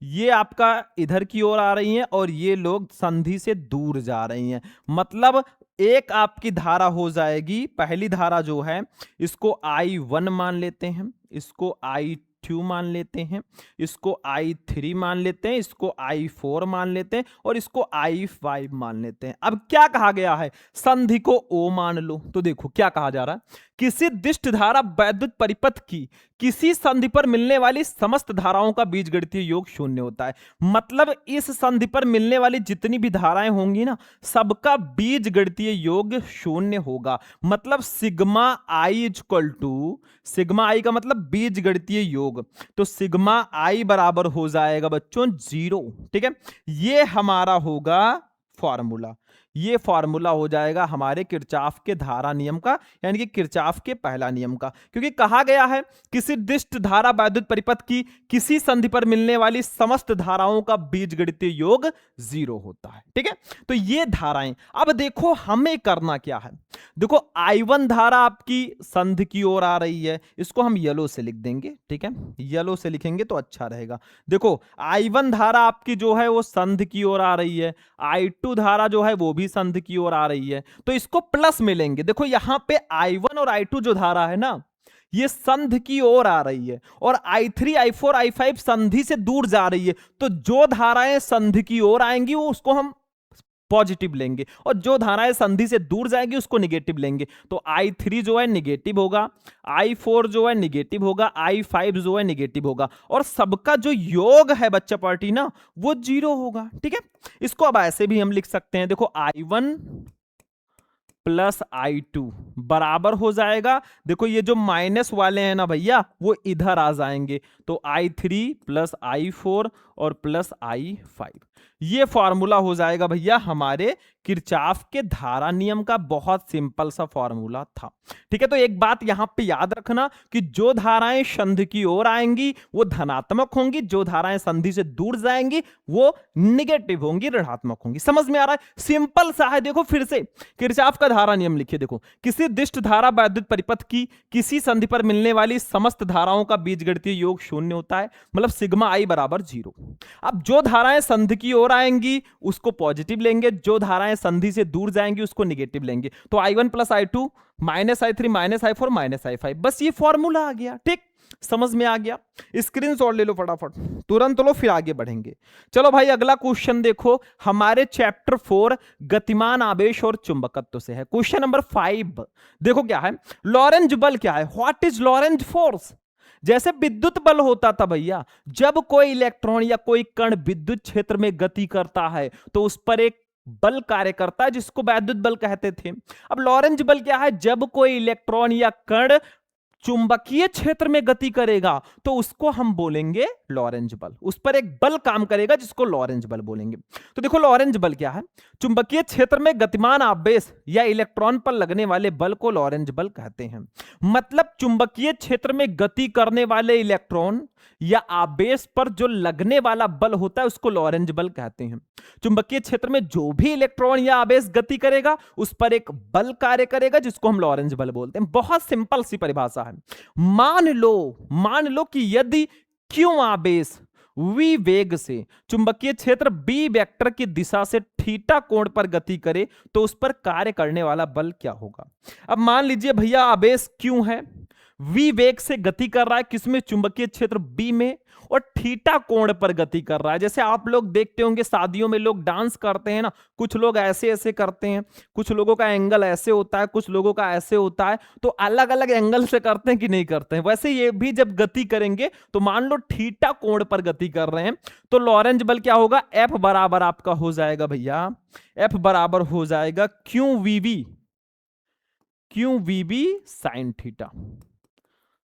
ये आपका इधर की ओर आ रही हैं और ये लोग संधि से दूर जा रही हैं। मतलब एक आपकी धारा हो जाएगी, पहली धारा जो है इसको I1 मान लेते हैं, इसको I2 मान लेते हैं, इसको I3 मान लेते हैं, इसको I4 मान लेते हैं और इसको I5 मान लेते हैं। अब क्या कहा गया है, संधि को O मान लो। तो देखो क्या कहा जा रहा है, किसी दिष्ट धारा वैद्युत परिपथ की किसी संधि पर मिलने वाली समस्त धाराओं का बीजगणितीय योग शून्य होता है। मतलब इस संधि पर मिलने वाली जितनी भी धाराएं होंगी ना, सबका बीजगणितीय योग शून्य होगा। मतलब sigma I equal to, sigma I का मतलब बीजगणितीय योग, तो सिग्मा आई बराबर हो जाएगा बच्चों 0, ठीक है। ये हमारा होगा फॉर्मूला, ये फॉर्मूला हो जाएगा हमारे किरचॉफ के धारा नियम का, यानी कि किरचॉफ के पहला नियम का। क्योंकि कहा गया है किसी दिष्ट धारा वैद्युत परिपथ की किसी संधि पर मिलने वाली समस्त धाराओं का बीजगणितीय योग 0 होता है, ठीक है। तो ये धाराएं, अब देखो हमें करना क्या है। देखो I1 धारा आपकी संधि की ओर आ रही है, इसको हम येलो से लिख देंगे, ठीक है, येलो से लिखेंगे तो अच्छा रहेगा। देखो I1 धारा आपकी जो है वो संधि की ओर आ रही है, I2 धारा जो है वो भी संधि की ओर आ रही है, तो इसको प्लस में लेंगे। देखो यहां पे I1 और I2 जो धारा है ना, ये संधि की ओर आ रही है और I3, I4, I5 संधि से दूर जा रही है। तो जो धाराएं संधि की ओर आएंगी वो उसको हम पॉजिटिव लेंगे और जो धाराएं संधि से दूर जाएंगी उसको निगेटिव लेंगे। तो I3 जो है निगेटिव होगा, I4 जो है निगेटिव होगा, I5 जो है निगेटिव होगा और सबका जो योग है बच्चा पार्टी ना वो 0 होगा, ठीक है। इसको अब ऐसे भी हम लिख सकते हैं, देखो I1 प्लस I2 बराबर हो जाएगा, देखो ये जो माइनस वाले हैं ना भैया वो इधर आ जाएंगे, तो I3 प्लस I4 और प्लस I5। ये फॉर्मूला हो जाएगा भैया हमारे किरचॉफ के धारा नियम का। बहुत सिंपल सा फॉर्मूला था, ठीक है। तो एक बात यहां पे याद रखना कि जो धाराएं संधि की ओर आएंगी वो धनात्मक होंगी, जो धाराएं संधि से दूर जाएंगी वो निगेटिव होंगी, ऋणात्मक होंगी। समझ में आ रहा है, सिंपल सा है। देखो फिर से किरचॉफ का धारा नियम लिखिए, देखो किसी दिष्ट धारा वैद्युत परिपथ की किसी संधि पर मिलने वाली समस्त धाराओं का बीजगणितीय योग शून्य होता है, मतलब सिग्मा आई बराबर 0। अब जो धाराएं संधि की ओर आएंगी उसको पॉजिटिव लेंगे, जो धाराएं संधि से दूर जाएंगी उसको निगेटिव लेंगे। तो I1 plus I2 minus I3 minus I4 minus I5, बस ये फॉर्मूला आ गया, ठीक। समझ में आ गया, स्क्रीनशॉट ले लो फटाफट, तुरंत लो फिर आगे बढ़ेंगे। चलो भाई अगला क्वेश्चन देखो, हमारे चैप्टर 4 गतिमान आवेश और चुंबकत्व से है। क्वेश्चन नंबर 5 देखो क्या है, लॉरेंज बल क्या है, व्हाट इज लॉरेंज फोर्स। जैसे विद्युत बल होता था भैया, जब कोई इलेक्ट्रॉन या कोई कण विद्युत क्षेत्र में गति करता है तो उस पर एक बल कार्य करता है जिसको वैद्युत बल कहते थे। अब लॉरेंज बल क्या है, जब कोई इलेक्ट्रॉन या कण चुंबकीय क्षेत्र में गति करेगा तो उसको हम बोलेंगे लॉरेंज बल, उस पर एक बल काम करेगा जिसको लॉरेंज बल बोलेंगे। तो देखो लॉरेंज बल क्या है, चुंबकीय क्षेत्र में गतिमान आवेश या इलेक्ट्रॉन पर लगने वाले बल को लॉरेंज बल कहते हैं। मतलब चुंबकीय क्षेत्र में गति करने वाले इलेक्ट्रॉन या आवेश पर जो लगने वाला बल होता है उसको लॉरेंज बल कहते हैं। चुंबकीय क्षेत्र में जो भी इलेक्ट्रॉन या आवेश गति करेगा उस पर एक बल कार्य करेगा जिसको हम लॉरेंज बल बोलते हैं। बहुत सिंपल सी परिभाषा है। मान लो कि यदि क्यू आवेश v वेग से चुंबकीय क्षेत्र b वेक्टर की दिशा से थीटा कोण पर गति करे तो उस पर कार्य करने वाला बल क्या होगा। अब मान लीजिए भैया आवेश क्यू है, v वेग से गति कर रहा है किसमें, चुंबकीय क्षेत्र b में, और थीटा कोण पर गति कर रहा है। जैसे आप लोग देखते होंगे शादियों में लोग डांस करते हैं ना, कुछ लोग ऐसे ऐसे करते हैं, कुछ लोगों का एंगल ऐसे होता है, कुछ लोगों का ऐसे होता है, तो अलग अलग एंगल से करते हैं कि नहीं करते हैं। वैसे ये भी जब गति करेंगे तो मान लो थीटा कोण पर गति कर रहे हैं, तो लॉरेंज बल क्या होगा, F बराबर आपका हो जाएगा भैया, F बराबर हो जाएगा क्यू वीबी साइन थीटा,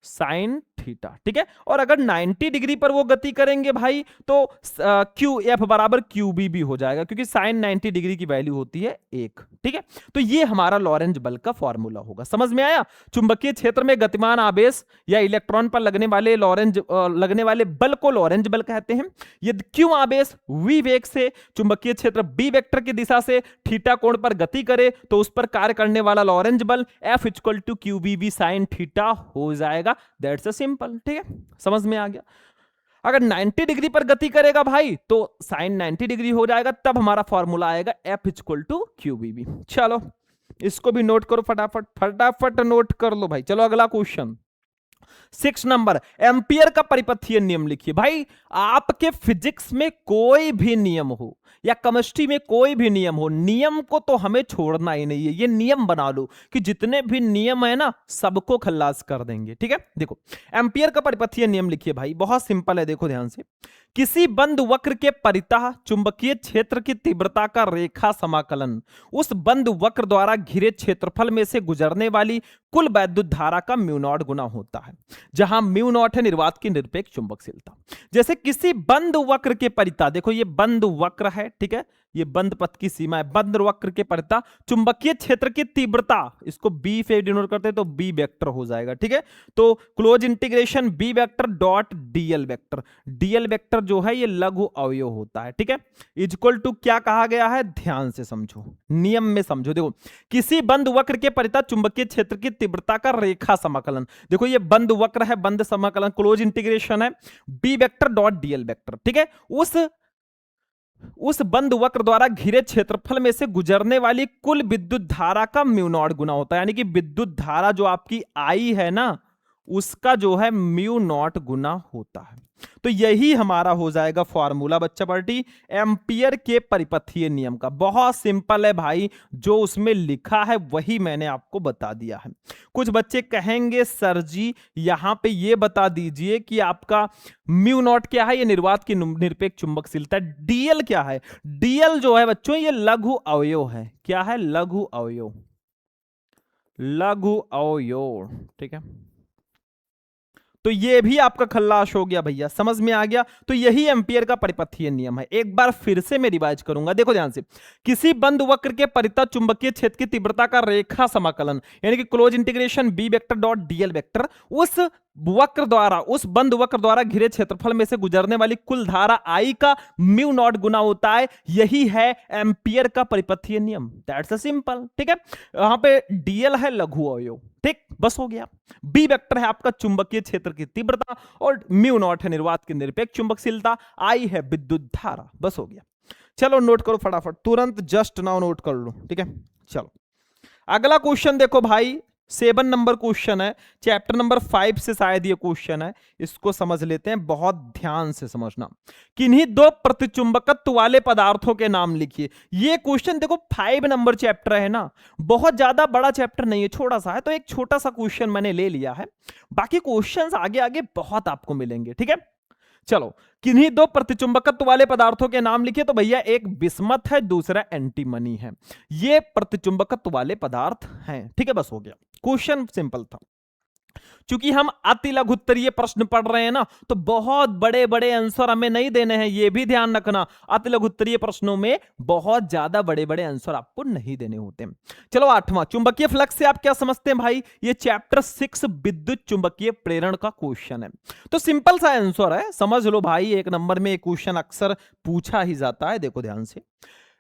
साइन थीटा। ठीक है, और अगर 90 डिग्री पर वो गति करेंगे भाई तो क्यू एफ बराबर क्यू बी भी हो जाएगा, क्योंकि साइन 90 डिग्री की वैल्यू होती है 1। ठीक है, तो ये हमारा लॉरेंज बल का फॉर्मूला होगा। समझ में आया? चुंबकीय क्षेत्र में गतिमान आवेश या इलेक्ट्रॉन पर लगने वाले बल को लॉरेंज बल कहते हैं। यदि क्यू आवेश v वेग से चुंबकीय क्षेत्र b वेक्टर की दिशा से थीटा कोण पर गति करे तो उस पर कार्य करने वाला लॉरेंज बल F equal to Q B B sine theta हो जाएगा। That's a simple. ठीक है, समझ में आ गया? अगर 90 डिग्री पर गति करेगा भाई तो साइन 90 डिग्री हो जाएगा, तब हमारा फॉर्मूला आएगा F equal to Q B B. चलो इसको भी नोट करो, फटाफट फटाफट नोट कर लो भाई। चलो अगला क्वेश्चन 6 नंबर, एम्पियर का परिपथीय नियम लिखिए। भाई आपके फिजिक्स में कोई भी नियम हो या केमिस्ट्री में कोई भी नियम हो, नियम को तो हमें छोड़ना ही नहीं है। ये नियम बना लो कि जितने भी नियम है ना सबको खल्लास कर देंगे। ठीक है, देखो एम्पियर का परिपथीय नियम लिखिए भाई, बहुत सिंपल है, देखो ध्यान से। किसी बंद वक्र के परितः चुंबकीय क्षेत्र की तीव्रता का रेखा समाकलन उस बंद वक्र द्वारा घिरे क्षेत्रफल में से गुजरने वाली कुल वैद्युत धारा का म्यू नॉट गुना होता है, जहां म्यू नॉट है निर्वात की निरपेक्ष चुंबकशीलता। जैसे किसी बंद वक्र के परितः, देखो ये बंद वक्र है, ठीक है, ये बंद पथ की सीमा है, बंद वक्र के परितः चुंबकीय क्षेत्र की तीव्रता, इसको बी से डिनोट करते हैं तो बी वेक्टर हो जाएगा। ठीक है, तो close integration B vector dot DL vector, DL vector जो है ये लघु अवयव होता है। ठीक है, इक्वल टू क्या कहा गया है, ध्यान से समझो, नियम में समझो। देखो किसी बंद वक्र के परितः चुंबकीय क्षेत्र की तीव्रता का रेखा समाकलन, देखो ये बंद वक्र है, बंद समाकलन क्लोज इंटीग्रेशन है B vector dot DL vector. ठीक है, उस बंद वक्र द्वारा घिरे क्षेत्रफल में से गुजरने वाली कुल विद्युत धारा का म्यू नॉट गुना होता है, यानी कि विद्युत धारा जो आपकी आई है ना उसका जो है म्यू नॉट गुना होता है। तो यही हमारा हो जाएगा फॉर्मूला बच्चा पार्टी एम्पियर के परिपथीय नियम का। बहुत सिंपल है भाई, जो उसमें लिखा है वही मैंने आपको बता दिया है। कुछ बच्चे कहेंगे सर जी यहां पे ये बता दीजिए कि आपका म्यू नॉट क्या है, ये निर्वात की निरपेक्ष चुंबकशीलता। डीएल क्या है? डीएल जो है बच्चों ये लघु अवयव है। क्या है? लघु अवयव, लघु अवयव। ठीक है, तो ये भी आपका खल्लास हो गया भैया, समझ में आ गया? तो यही एम्पियर का परिपथीय नियम है। एक बार फिर से मैं रिवाइज करूंगा, देखो ध्यान से। किसी बंद वक्र के परितः चुंबकीय क्षेत्र की तीव्रता का रेखा समाकलन यानी कि close integration B vector dot DL vector उस वक्र द्वारा, उस बंद वक्र द्वारा घिरे क्षेत्रफल में से गुजरने वाली कुल धारा आई का म्यू नॉट गुना होता है। यही है एम्पियर का परिपथीय नियम। That's a simple. ठीक है, यहां पे डीएल है लघु अवयव, ठीक, बस हो गया। बी वेक्टर है आपका चुंबकीय क्षेत्र की तीव्रता और म्यू नॉट है निर्वात की निरपेक्ष चुंबकशीलता, आई है विद्युत धारा, बस हो गया। चलो नोट करो फटाफट, तुरंत जस्ट नाउ नोट कर लो। ठीक है, चलो अगला क्वेश्चन देखो भाई, 7 नंबर क्वेश्चन है, चैप्टर नंबर 5 से शायद ये क्वेश्चन है, इसको समझ लेते हैं, बहुत ध्यान से समझना। किन्हीं दो प्रतिचुंबकत्व वाले पदार्थों के नाम लिखिए। ये क्वेश्चन देखो 5 नंबर चैप्टर है ना, बहुत ज्यादा बड़ा चैप्टर नहीं है, छोटा सा है, तो एक छोटा सा क्वेश्चन मैंने ले लिया है, बाकी क्वेश्चंस आगे आगे बहुत आपको मिलेंगे। ठीक है, चलो किन्हीं दो प्रतिचुंबकत्व वाले पदार्थों के नाम लिखिए। तो भैया एक बिस्मथ है, दूसरा एंटीमनी है, ये प्रतिचुंबकत्व वाले पदार्थ हैं। ठीक है, बस हो गया, क्वेश्चन सिंपल था। चूंकि हम अति लघुत्तरीय प्रश्न पढ़ रहे हैं ना, तो बहुत बड़े बड़े आंसर हमें नहीं देने हैं, ये भी ध्यान रखना। अति लघुत्तरीय प्रश्नों में बहुत ज्यादा बड़े बड़े आंसर आपको नहीं देने होते। चलो 8वां, चुंबकीय फ्लक्स से आप क्या समझते हैं भाई? ये चैप्टर 6 विद्युत चुंबकीय प्रेरण का क्वेश्चन है, तो सिंपल सा आंसर है, समझ लो भाई। 1 नंबर में एक क्वेश्चन अक्सर पूछा ही जाता है। देखो ध्यान से,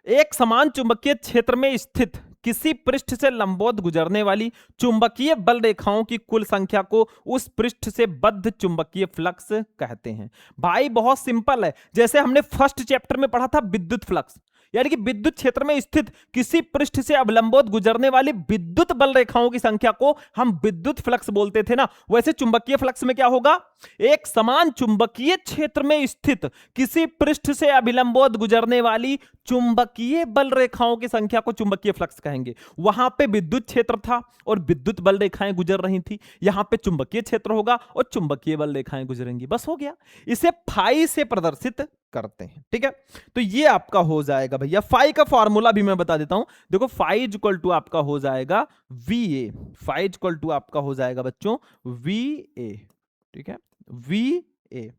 एक समान चुंबकीय क्षेत्र में स्थित किसी पृष्ठ से लंबवत गुजरने वाली चुंबकीय बल रेखाओं की कुल संख्या को उस पृष्ठ से बद्ध चुंबकीय फ्लक्स कहते हैं। भाई बहुत सिंपल है, जैसे हमने फर्स्ट चैप्टर में पढ़ा था विद्युत फ्लक्स, यानी कि विद्युत क्षेत्र में स्थित किसी पृष्ठ से अवलंबोत गुजरने वाली विद्युत बल रेखाओं की संख्या को हम विद्युत फ्लक्स बोलते थे ना, वैसे चुंबकीय फ्लक्स में क्या होगा, एक समान चुंबकीय क्षेत्र में स्थित किसी पृष्ठ से अभिलंबोत गुजरने वाली चुंबकीय बल रेखाओं की संख्या को चुंबकीय फ्लक्स कहेंगे। वहां पे विद्युत क्षेत्र था और विद्युत बल रेखाएं गुजर रही थी, यहां पे चुंबकीय क्षेत्र होगा और चुंबकीय बल रेखाएं गुजरेंगी, बस हो गया। इसे फाई से प्रदर्शित करते हैं, ठीक है। तो ये आपका हो जाएगा भैया, फाई का फॉर्मूला भी मैं बता देता हूं। देखो फाई इज इक्वल टू आपका हो जाएगा V A, phi is equal to आपका हो जाएगा बच्चों वी ए, ठीक है, वी ए।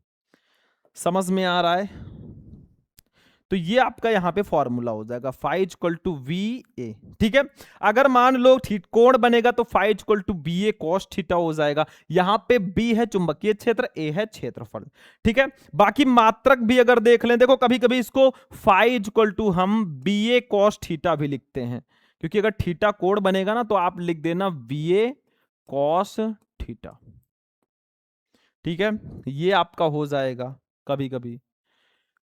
समझ में आ रहा है? तो ये आपका यहां पे फॉर्मूला हो जाएगा phi is equal to V A, ठीक है। अगर मान लो कोण बनेगा तो phi is equal to B A cos theta हो जाएगा। यहां पे बी है चुंबकीय क्षेत्र, ए है क्षेत्रफल, ठीक है। बाकी मात्रक भी अगर देख लें, देखो कभी कभी इसको फाई इज इक्वल टू हम बी ए कॉस थीटा भी लिखते हैं, क्योंकि अगर थीटा कोण बनेगा ना तो आप लिख देना बी ए कॉस थीटा, ठीक है। ये आपका हो जाएगा कभी कभी।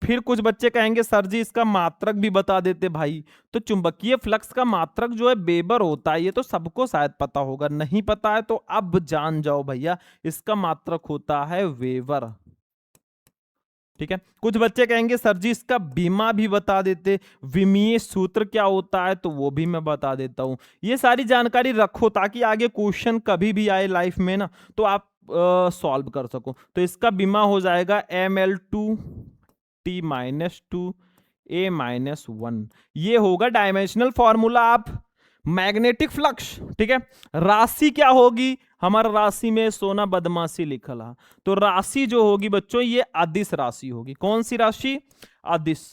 फिर कुछ बच्चे कहेंगे सर जी इसका मात्रक भी बता देते भाई। तो चुंबकीय फ्लक्स का मात्रक जो है वेबर होता है, ये तो सबको शायद पता होगा, नहीं पता है तो अब जान जाओ भैया, इसका मात्रक होता है वेबर, ठीक है। कुछ बच्चे कहेंगे सर जी इसका बीमा भी बता देते, विमीय सूत्र क्या होता है, तो वो भी मैं बता देता हूं। ये सारी जानकारी रखो ताकि आगे क्वेश्चन कभी भी आए लाइफ में ना तो आप सॉल्व कर सको। तो इसका बीमा हो जाएगा ml2 t minus 2 a minus 1, ये होगा डायमेंशनल फॉर्मूला। आप मैग्नेटिक फ्लक्स, ठीक है। राशि क्या होगी, हमारा राशि में सोना बदमाशी लिखल है, तो राशि जो होगी बच्चों ये अदिश राशि होगी। कौन सी राशि, अदिश,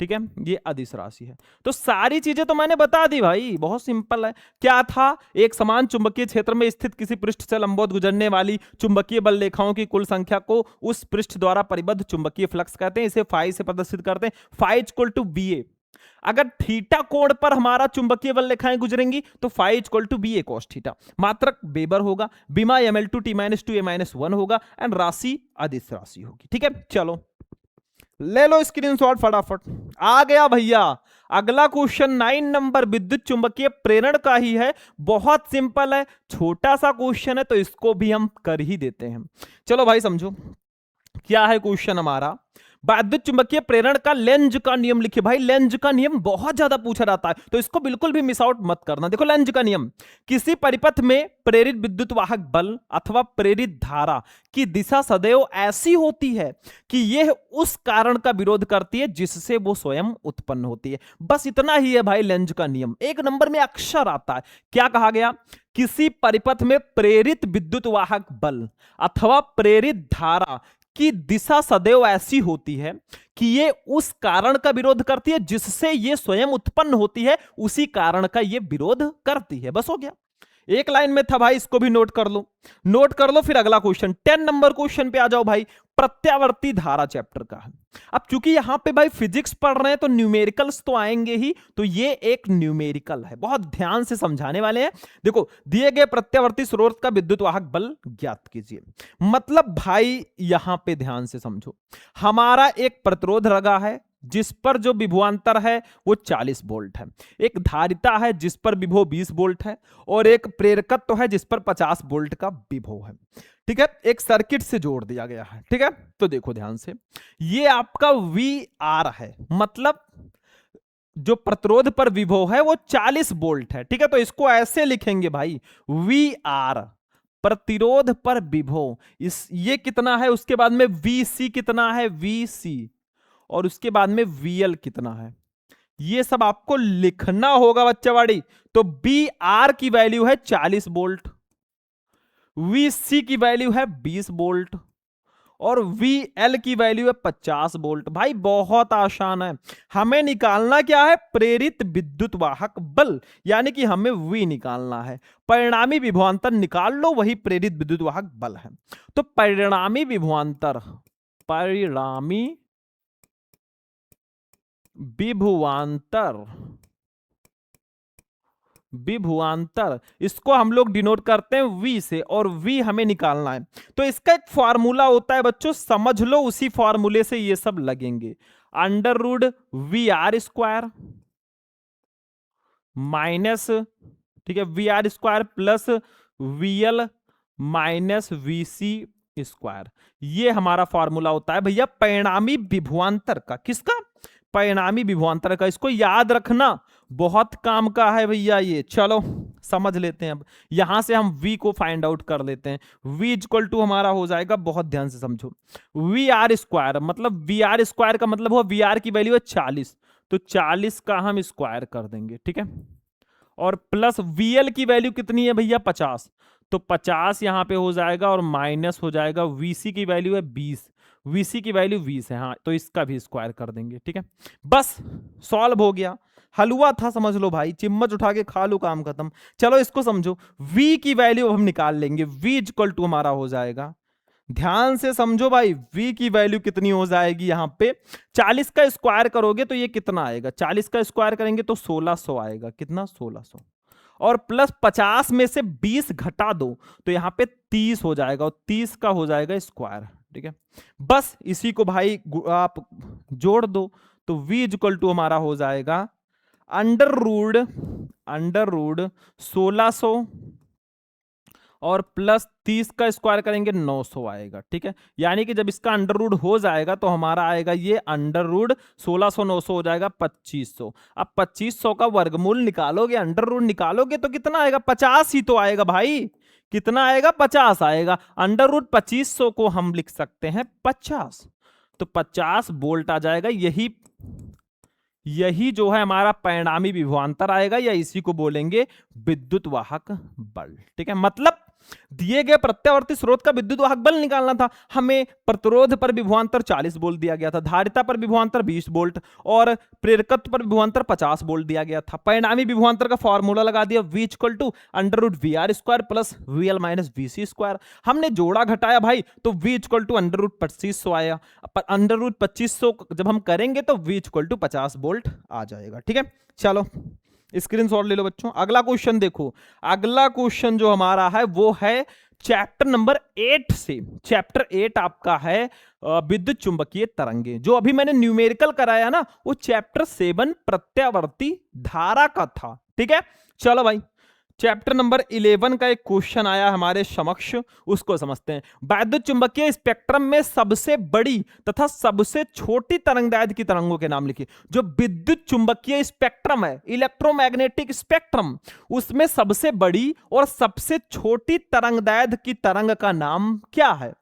ठीक है, ये अदिश राशि है। तो सारी चीजें तो मैंने बता दी भाई, बहुत सिंपल है। क्या था, एक समान चुंबकीय क्षेत्र में स्थित किसी पृष्ठ से लंबवत गुजरने वाली चुंबकीय बल रेखाओं की कुल संख्या को उस पृष्ठ द्वारा परिबद्ध चुंबकीय फ्लक्स कहते हैं। इसे फाई से प्रदर्शित करते हैं, फाई इक्वल टू बी ए। अगर थीटा कोण पर हमारा चुंबकीय बल रेखाएं गुजरेंगी तो phi equal to B A cos theta, मात्रक वेबर होगा, बीमा ml2 t minus 2 a minus 1 होगा एंड राशि अदिश राशि होगी, ठीक है। चलो ले लो स्क्रीनशॉट फटाफट। आ गया भैया अगला क्वेश्चन 9 नंबर विद्युत चुंबकीय प्रेरण का ही है, बहुत सिंपल है, छोटा सा क्वेश्चन है तो इसको भी हम कर ही देते हैं। चलो भाई समझो क्या है क्वेश्चन हमारा। विद्युत चुंबकीय प्रेरण का लेंज का नियम लिखिए। भाई लेंज का नियम बहुत ज्यादा पूछा जाता है तो इसको बिल्कुल भी मिस आउट मत करना। देखो लेंज का नियम, किसी परिपथ में प्रेरित विद्युत वाहक बल अथवा प्रेरित धारा की दिशा सदैव ऐसी होती है कि यह उस कारण का विरोध करती है जिससे वो स्वयं उत्पन्न होती है। बस इतना ही है भाई लेंज का नियम, एक नंबर में अक्षर आता है। क्या कहा गया, किसी परिपथ में प्रेरित विद्युत वाहक बल अथवा प्रेरित धारा की दिशा सदैव ऐसी होती है कि ये उस कारण का विरोध करती है जिससे ये स्वयं उत्पन्न होती है, उसी कारण का ये विरोध करती है। बस हो गया, एक लाइन में था भाई, इसको भी नोट कर लो, नोट कर लो। फिर अगला क्वेश्चन 10 नंबर क्वेश्चन पे आ जाओ भाई, प्रत्यावर्ती धारा चैप्टर का है। अब चूंकि यहां पे भाई फिजिक्स पढ़ रहे हैं तो न्यूमेरिकल्स तो आएंगे ही, तो ये एक न्यूमेरिकल है, बहुत ध्यान से समझाने वाले हैं। देखो दिए गए प्रत्यावर्ती स्रोत का विद्युत वाहक बल ज्ञात कीजिए। मतलब भाई यहां पे ध्यान से समझो, हमारा एक प्रतिरोध लगा है जिस पर जो विभवांतर है वो 40 वोल्ट है, एक धारिता है जिस पर विभव 20 वोल्ट है और एक प्रेरकत्व है जिस पर 50 वोल्ट का विभव है, ठीक है। एक सर्किट से जोड़ दिया गया है, ठीक है। तो देखो ध्यान से, ये आपका VR है, मतलब जो प्रतिरोध पर विभव है वो 40 वोल्ट है, ठीक है। तो इसको ऐसे लिखेंगे भाई, VR प्रतिरोध पर विभव, इस ये कितना है, उसके बाद में VC कितना है, VC, और उसके बाद में VL कितना है, ये सब आपको लिखना होगा बच्चावाड़ी। तो BR की वैल्यू है 40 वोल्ट, VC की वैल्यू है 20 वोल्ट और VL की वैल्यू है 50 वोल्ट। भाई बहुत आसान है, हमें निकालना क्या है, प्रेरित विद्युत वाहक बल, यानी कि हमें V निकालना है। परिणामी विभवांतर निकाल लो, वही प्रेरित विद्युत वाहक बल है। तो परिणामी विभवांतर, परिणामी विभवांतर, विभवांतर इसको हम लोग डिनोट करते हैं V से, और V हमें निकालना है। तो इसका एक फार्मूला होता है बच्चों, समझ लो, उसी फार्मूले से ये सब लगेंगे। Under root V R square minus, ठीक है, V R square plus V L minus V C square. ये हमारा फॉर्मूला होता है भैया परिणामी विभवांतर का। किसका? परिणामी विभवांतर का। इसको याद रखना बहुत काम का है भैया ये। चलो समझ लेते हैं। अब यहां से हम v को फाइंड आउट कर लेते हैं। v इक्वल टू हमारा हो जाएगा, बहुत ध्यान से समझो, वी आर स्क्वायर मतलब वी आर स्क्वायर का मतलब हो वी आर की वैल्यू है 40, तो 40 का हम स्क्वायर कर देंगे, ठीक है। और प्लस वीएल की वैल्यू कितनी है भैया 50, तो 50 यहां पे हो जाएगा और माइनस हो जाएगा वीसी की वैल्यू है 20, वीसी की वैल्यू 20 है, हाँ तो इसका भी स्क्वायर कर देंगे, ठीक है। बस सॉल्व हो गया। हलवा था समझ लो भाई, चिम्मच उठा के खा लो, काम खत्म। चलो इसको समझो, v की वैल्यू हम निकाल लेंगे। v इक्वल टू हमारा हो जाएगा, ध्यान से समझो भाई, v की वैल्यू कितनी हो जाएगी यहां पे 40 का स्क्वायर करोगे तो ये कितना आएगा, 40 का स्क्वायर करेंगे तो 1600 आएगा। कितना? 1600। और प्लस 50 में से 20 घटा दो तो यहां पे 30 हो जाएगा और 30 का हो जाएगा स्क्वायर, ठीक है। बस इसी को भाई आप जोड़ दो तो v इक्वल टू हमारा हो जाएगा अंडर रूड 1600 और प्लस 30 का स्क्वायर करेंगे 900 आएगा, ठीक है। यानी कि जब इसका अंडर रूड हो जाएगा तो हमारा आएगा ये अंडर रूड 1600 900 हो जाएगा 2500। अब 2500 का वर्गमूल निकालोगे, अंडर रूड निकालोगे तो कितना आएगा? 50 ही तो आएगा भाई। कितना आएगा? 50 आएगा। अंडर रूड 2500 को हम लिख सकते हैं 50, तो 50 वोल्ट आ जाएगा। यही जो है हमारा परिणामी विभवांतर आएगा, या इसी को बोलेंगे विद्युत वाहक बल, ठीक है। मतलब दिए गए प्रत्यावर्ती स्रोत का विद्युत वाहक बल निकालना था हमें। प्रतिरोध पर विभवांतर 40 वोल्ट दिया गया था, धारिता पर विभवांतर 20 वोल्ट और प्रेरकत्व पर विभवांतर 50 वोल्ट दिया गया था। परिणामी विभवांतर का फॉर्मूला लगा दिया, v equal to under root V R square plus V L minus V C square. हमने जोड़ा घटाया भाई तो v equal to under root 2500 आया। अंडर रूट 2500 जब हम करेंगे तो v इक्वल टू 50 वोल्ट आ जाएगा, ठीक है। चलो स्क्रीनशॉट ले लो बच्चों। अगला क्वेश्चन देखो, अगला क्वेश्चन जो हमारा है वो है चैप्टर नंबर 8 से। चैप्टर 8 आपका है विद्युत चुंबकीय तरंगे। जो अभी मैंने न्यूमेरिकल कराया ना वो चैप्टर 7 प्रत्यावर्ती धारा का था, ठीक है। चलो भाई चैप्टर नंबर 11 का एक क्वेश्चन आया हमारे समक्ष, उसको समझते हैं। वैद्युत चुंबकीय स्पेक्ट्रम में सबसे बड़ी तथा सबसे छोटी तरंगदैर्घ्य की तरंगों के नाम लिखिए। जो विद्युत चुंबकीय स्पेक्ट्रम है, इलेक्ट्रोमैग्नेटिक स्पेक्ट्रम, उसमें सबसे बड़ी और सबसे छोटी तरंगदैर्घ्य की तरंग का नाम क्या है?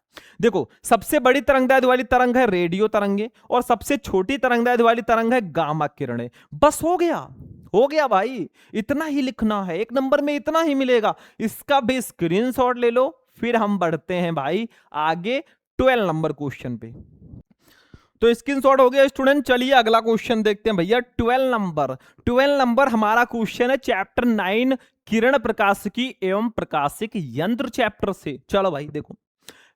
देखो सबसे बड़ी तरंगदैर्घ्य वाली तरंग है रेडियो तरंगे और सबसे छोटी तरंगदैर्घ्य वाली तरंग है गामा किरणें। बस हो गया भाई, इतना ही लिखना है, एक नंबर में इतना ही मिलेगा। इसका भी स्क्रीनशॉट ले लो, फिर हम बढ़ते हैं भाई आगे 12 नंबर क्वेश्चन पे। तो स्क्रीनशॉट हो गया स्टूडेंट। चलिए अगला क्वेश्चन देखते हैं भैया 12 नंबर हमारा क्वेश्चन है चैप्टर 9 किरण प्रकाशिकी एवं प्रकाशिक यंत्र चैप्टर से। चलो भाई देखो,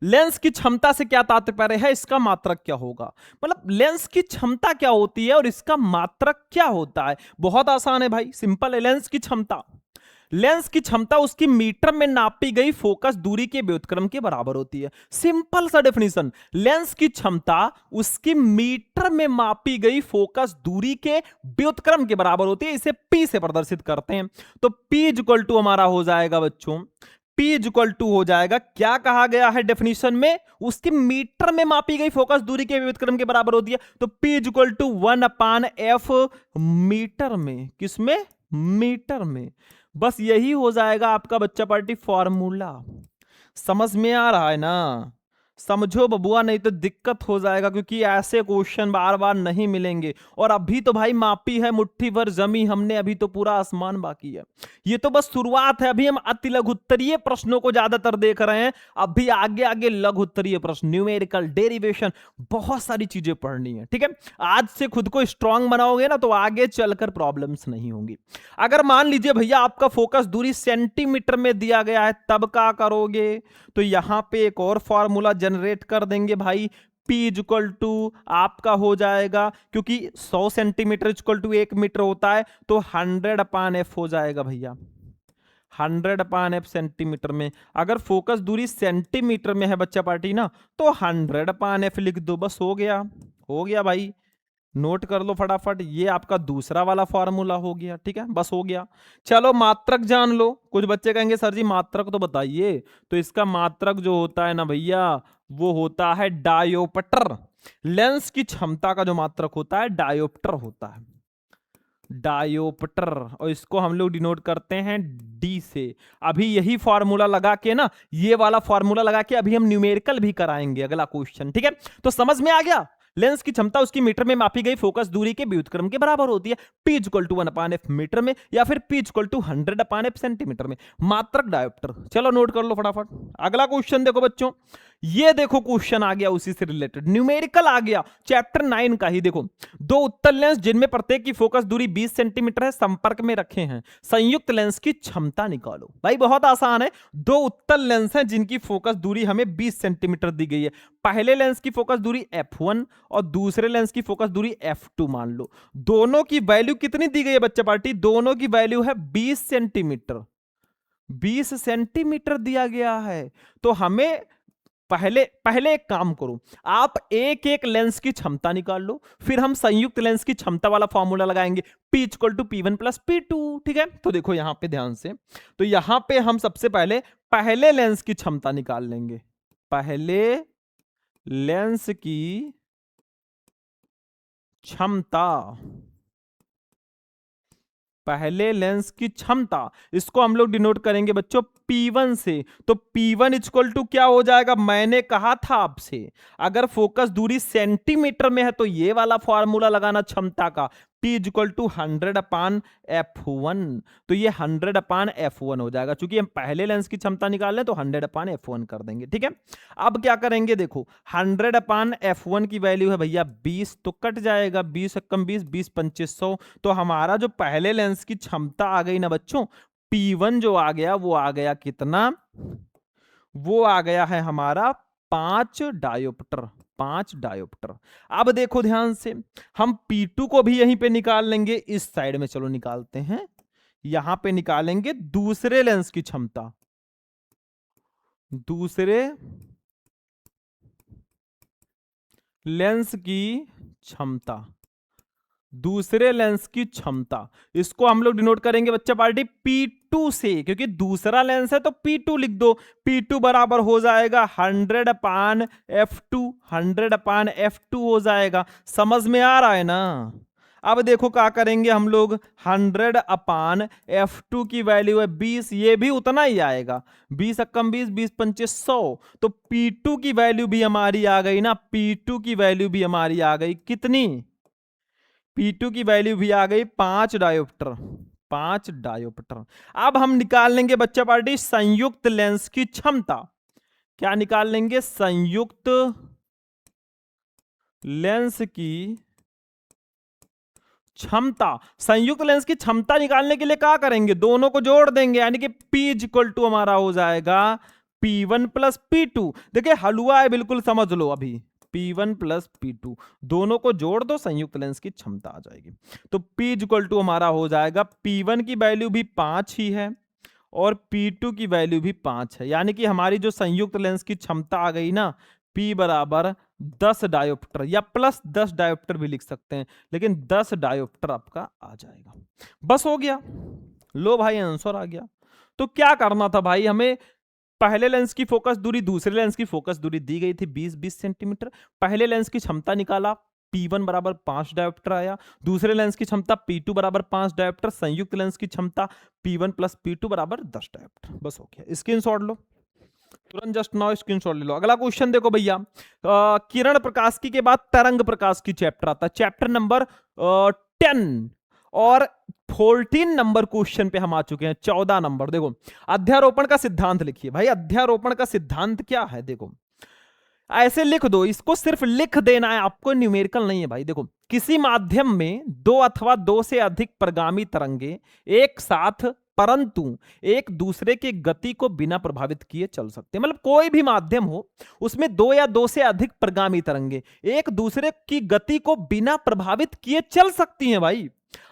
लेंस की क्षमता से क्या तात्पर्य है, इसका मात्रक क्या होगा? मतलब लेंस की क्षमता क्या होती है और इसका मात्रक क्या होता है? बहुत आसान है भाई, सिंपल है। लेंस की क्षमता उसकी मीटर में नापी गई फोकस दूरी के व्युत्क्रम के बराबर होती है। सिंपल सा डेफिनेशन, लेंस की क्षमता उसकी मीटर में मापी गई फोकस दूरी के व्युत्क्रम के बराबर होती है। इसे P से प्रदर्शित करते हैं। तो P इक्वल टू हमारा हो जाएगा बच्चों, P इक्वल टू हो जाएगा, क्या कहा गया है डेफिनेशन में? उसकी मीटर में मापी गई फोकस दूरी के व्युत्क्रम के बराबर होती है। तो P equal to 1/f metre में। किसमें? मीटर में। बस यही हो जाएगा आपका बच्चा पार्टी फॉर्मूला। समझ में आ रहा है ना? समझो बबुआ, नहीं तो दिक्कत हो जाएगा, क्योंकि ऐसे क्वेश्चन बार बार नहीं मिलेंगे। और अभी तो भाई मापी है मुट्ठी भर जमी हमने, अभी तो पूरा आसमान बाकी है। ये तो बस शुरुआत है, अभी हम अति लघु उत्तरीय प्रश्नों को ज्यादातर देख रहे हैं। अभी आगे आगे लघु उत्तरीय प्रश्न, न्यूमेरिकल, डेरिवेशन, बहुत सारी चीजें पढ़नी है, ठीक है। आज से खुद को स्ट्रांग बनाओगे ना तो आगे चलकर प्रॉब्लम्स नहीं होंगी। अगर मान लीजिए भैया आपका फोकस दूरी सेंटीमीटर में दिया गया है, तब क्या करोगे? तो यहां पे एक और फॉर्मूला जनरेट कर देंगे भाई। P इक्वल टू आपका हो जाएगा, क्योंकि 100 सेंटीमीटर इक्वल टू 1 मीटर होता है, तो 100/f हो जाएगा भैया। 100/f सेंटीमीटर में। अगर फोकस दूरी सेंटीमीटर में है बच्चा पार्टी ना, तो 100/f लिख दो, बस हो गया भाई। नोट कर लो फटाफट, ये आपका दूसरा वाला फॉर्मूला हो गया। ठीक है, बस हो गया। चलो मात्रक जान लो। कुछ बच्चे कहेंगे सर जी मात्रक तो बताइए। तो इसका मात्रक जो होता है ना भैया, वो होता है डायोप्टर। लेंस की क्षमता का जो मात्रक होता है डायोप्टर होता है, डायोप्टर। और इसको हम लोग डिनोट करते हैं डी से। अभी यही फॉर्मूला लगा के ना, ये वाला फॉर्मूला लगा के अभी हम न्यूमेरिकल भी कराएंगे अगला क्वेश्चन। ठीक है, तो समझ में आ गया। लेंस की क्षमता उसकी मीटर में मापी गई फोकस दूरी के व्युत्क्रम के बराबर होती है। P equal to 1/f metre में, या फिर P equal to 100/f centimetre में। मात्रक डायोप्टर। चलो नोट कर लो फटाफट। अगला क्वेश्चन देखो बच्चों, ये देखो क्वेश्चन आ गया उसी से रिलेटेड, न्यूमेरिकल आ गया, चैप्टर 9 का ही। देखो, दो उत्तल लेंस जिनमें प्रत्येक की फोकस दूरी 20 सेंटीमीटर है संपर्क में रखे हैं, संयुक्त लेंस की क्षमता निकालो। भाई बहुत आसान है। दो उत्तल लेंस हैं जिनकी फोकस दूरी हमें 20 सेंटीमीटर दी गई है। पहले लेंस की फोकस दूरी f1 और दूसरे लेंस की फोकस दूरी f2 मान लो। दोनों की वैल्यू कितनी दी गई है बच्चा पार्टी? दोनों की वैल्यू है 20 सेंटीमीटर। 20 सेंटीमीटर दिया गया है। तो हमें पहले एक काम करो, आप एक एक लेंस की क्षमता निकाल लो, फिर हम संयुक्त लेंस की क्षमता वाला फॉर्मूला लगाएंगे, P equal to P1 plus P2। ठीक है, तो देखो यहां पे ध्यान से, तो यहां पे हम सबसे पहले लेंस की क्षमता निकाल लेंगे। पहले लेंस की क्षमता, पहले लेंस की क्षमता, इसको हम लोग डिनोट करेंगे बच्चों P1 से। तो P1 इक्वल टू क्या हो जाएगा? मैंने कहा था आपसे, अगर फोकस दूरी सेंटीमीटर में है तो ये वाला फॉर्मूला लगाना क्षमता का, P इक्वल टू 100/f1। तो ये 100/f1 हो जाएगा, क्योंकि हम पहले लेंस की क्षमता निकाल लें तो 100/f1 कर देंगे। ठीक है, अब क्या करेंगे? देखो 100/f1 की वैल्यू है भैया 20, तो कट जाएगा 20 कम 20, 20 25 100। तो हमारा जो पहले लेंस की क्षमता आ गई ना बच्चों, P1 जो आ गया वो आ गया कितना? वो आ गया है हमारा 5 डायोप्टर। 5 डायोप्टर। अब देखो ध्यान से, हम P2 को भी यहीं पे निकाल लेंगे, इस साइड में चलो निकालते हैं। यहां पे निकालेंगे दूसरे लेंस की क्षमता, दूसरे लेंस की क्षमता, दूसरे लेंस की क्षमता। इसको हम लोग डिनोट करेंगे बच्चा पार्टी P2 से, क्योंकि दूसरा लेंस है तो P2 लिख दो। P2 बराबर हो जाएगा 100/f2, 100/f2 हो जाएगा। समझ में आ रहा है ना? अब देखो क्या करेंगे हम लोग, 100/f2 की वैल्यू है 20, ये भी उतना ही आएगा, 20 कम 20, 20 25 100। तो P2 की वैल्यू भी हमारी आ गई ना, P2 की वैल्यू भी हमारी आ गई कितनी? P2 की वैल्यू भी आ गई 5 डायोप्टर। 5 डायोप्टर। अब हम निकाल लेंगे बच्चा पार्टी संयुक्त लेंस की क्षमता। क्या निकाल लेंगे? संयुक्त लेंस की क्षमता। संयुक्त लेंस की क्षमता निकालने के लिए क्या करेंगे? दोनों को जोड़ देंगे, यानी कि P इक्वल टू हमारा हो जाएगा P1 प्लस P2। देखिए हलवा है बिल्कुल, समझ लो अभी, P1 प्लस P2 दोनों को जोड़ दो, संयुक्त लेंस की क्षमता आ जाएगी। तो P इक्वल टू हमारा हो जाएगा, P1 की वैल्यू भी 5 ही है और P2 की वैल्यू भी 5 है, यानी कि हमारी जो संयुक्त लेंस की क्षमता आ गई ना, P बराबर 10 डायोप्टर, या प्लस 10 डायोप्टर भी लिख सकते हैं, लेकिन 10 डायोप्टर आपका आ जाएगा। बस हो गया, लो भाई आंसर आ गया। तो क्या करना था भाई हमें? पहले लेंस की फोकस दूरी दूसरे लेंस की फोकस दूरी दी गई थी 20-20 सेंटीमीटर। पहले लेंस की क्षमता निकाला, P1 बराबर 5 डायोप्टर आया। दूसरे लेंस की क्षमता P2 बराबर 5 डायोप्टर। संयुक्त लेंस की क्षमता P1 प्लस P2 बराबर 10 डायोप्टर। बस हो गया, स्क्रीनशॉट लो तुरंत, जस्ट नाउ स्क्रीनशॉट ले लो। अगला क्वेश्चन देखो भैया, किरण प्रकाशिकी के बाद तरंग प्रकाश की चैप्टर आता है, चैप्टर नंबर 10 और 14 नंबर क्वेश्चन पे हम आ चुके हैं। 14 नंबर देखो, अध्यारोपण का सिद्धांत लिखिए। भाई अध्यारोपण का सिद्धांत क्या है? देखो ऐसे लिख दो, इसको सिर्फ लिख देना है आपको, न्यूमेरिकल नहीं है भाई। देखो, किसी माध्यम में दो अथवा दो से अधिक प्रगामी तरंगे एक साथ परंतु एक दूसरे की गति को बिना प्रभावित किए चल सकते हैं। मतलब कोई भी माध्यम हो, उसमें दो या दो से अधिक प्रगामी तरंगे एक दूसरे की गति को बिना प्रभावित किए चल सकती हैं भाई।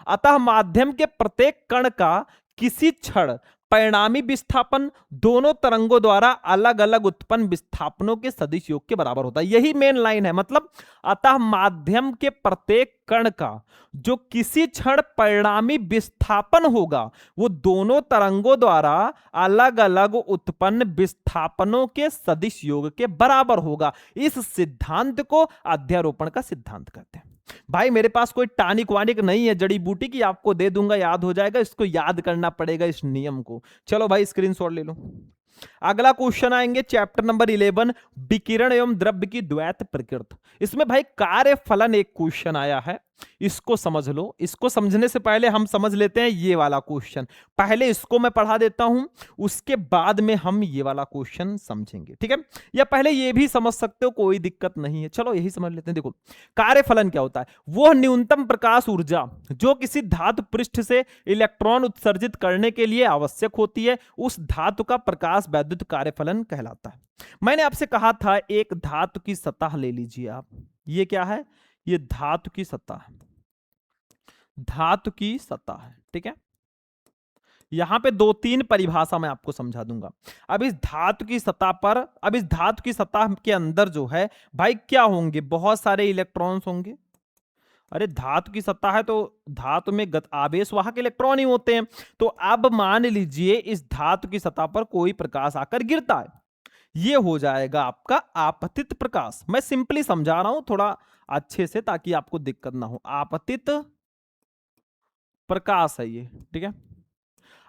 अतः माध्यम के प्रत्येक कण का किसी क्षण परिणामी विस्थापन दोनों तरंगों द्वारा अलग अलग उत्पन्न विस्थापनों के सदिश योग के बराबर होता है। यही मेन लाइन है। मतलब अतः माध्यम के प्रत्येक कण का जो किसी क्षण परिणामी विस्थापन होगा वो दोनों तरंगों द्वारा अलग अलग उत्पन्न विस्थापनों के सदिश योग के बराबर होगा। इस सिद्धांत को अध्यारोपण का सिद्धांत कहते हैं। भाई मेरे पास कोई टानिक वानिक नहीं है जड़ी बूटी की, आपको दे दूंगा, याद हो जाएगा। इसको याद करना पड़ेगा इस नियम को। चलो भाई स्क्रीनशॉट ले लो। अगला क्वेश्चन आएंगे चैप्टर नंबर 11 विकिरण एवं द्रव्य की द्वैत प्रकृति। इसमें भाई कार्य फलन एक क्वेश्चन आया है, इसको समझ लो। इसको समझने से पहले हम समझ लेते हैं ये वाला क्वेश्चन। पहले इसको मैं पढ़ा देता हूं, उसके बाद में हम ये वाला क्वेश्चन समझेंगे, ठीक है? या पहले ये भी समझ सकते हो, कोई दिक्कत नहीं है। चलो यही समझ लेते हैं। देखो कार्य फलन क्या होता है। वो न्यूनतम प्रकाश ऊर्जा जो किसी धातु पृष्ठ से इलेक्ट्रॉन उत्सर्जित करने के लिए आवश्यक होती है, उस धातु का प्रकाश वैद्युत कार्यफलन कहलाता है। मैंने आपसे कहा था एक धातु की सतह ले लीजिए आप। ये क्या है? ये धातु की सतह है, धातु की सतह है, ठीक है? यहां पे दो तीन परिभाषा मैं आपको समझा दूंगा। अब इस धातु की सतह पर, अब इस धातु की सतह के अंदर जो है भाई क्या होंगे? बहुत सारे इलेक्ट्रॉन्स होंगे। अरे धातु की सतह है तो धातु में आवेश वाहक इलेक्ट्रॉन ही होते हैं। तो अब मान लीजिए इस धातु की सतह पर कोई प्रकाश आकर गिरता है, ये हो जाएगा आपका आपतित प्रकाश। मैं सिंपली समझा रहा हूं थोड़ा अच्छे से ताकि आपको दिक्कत ना हो। आपतित प्रकाश है ये, ठीक है?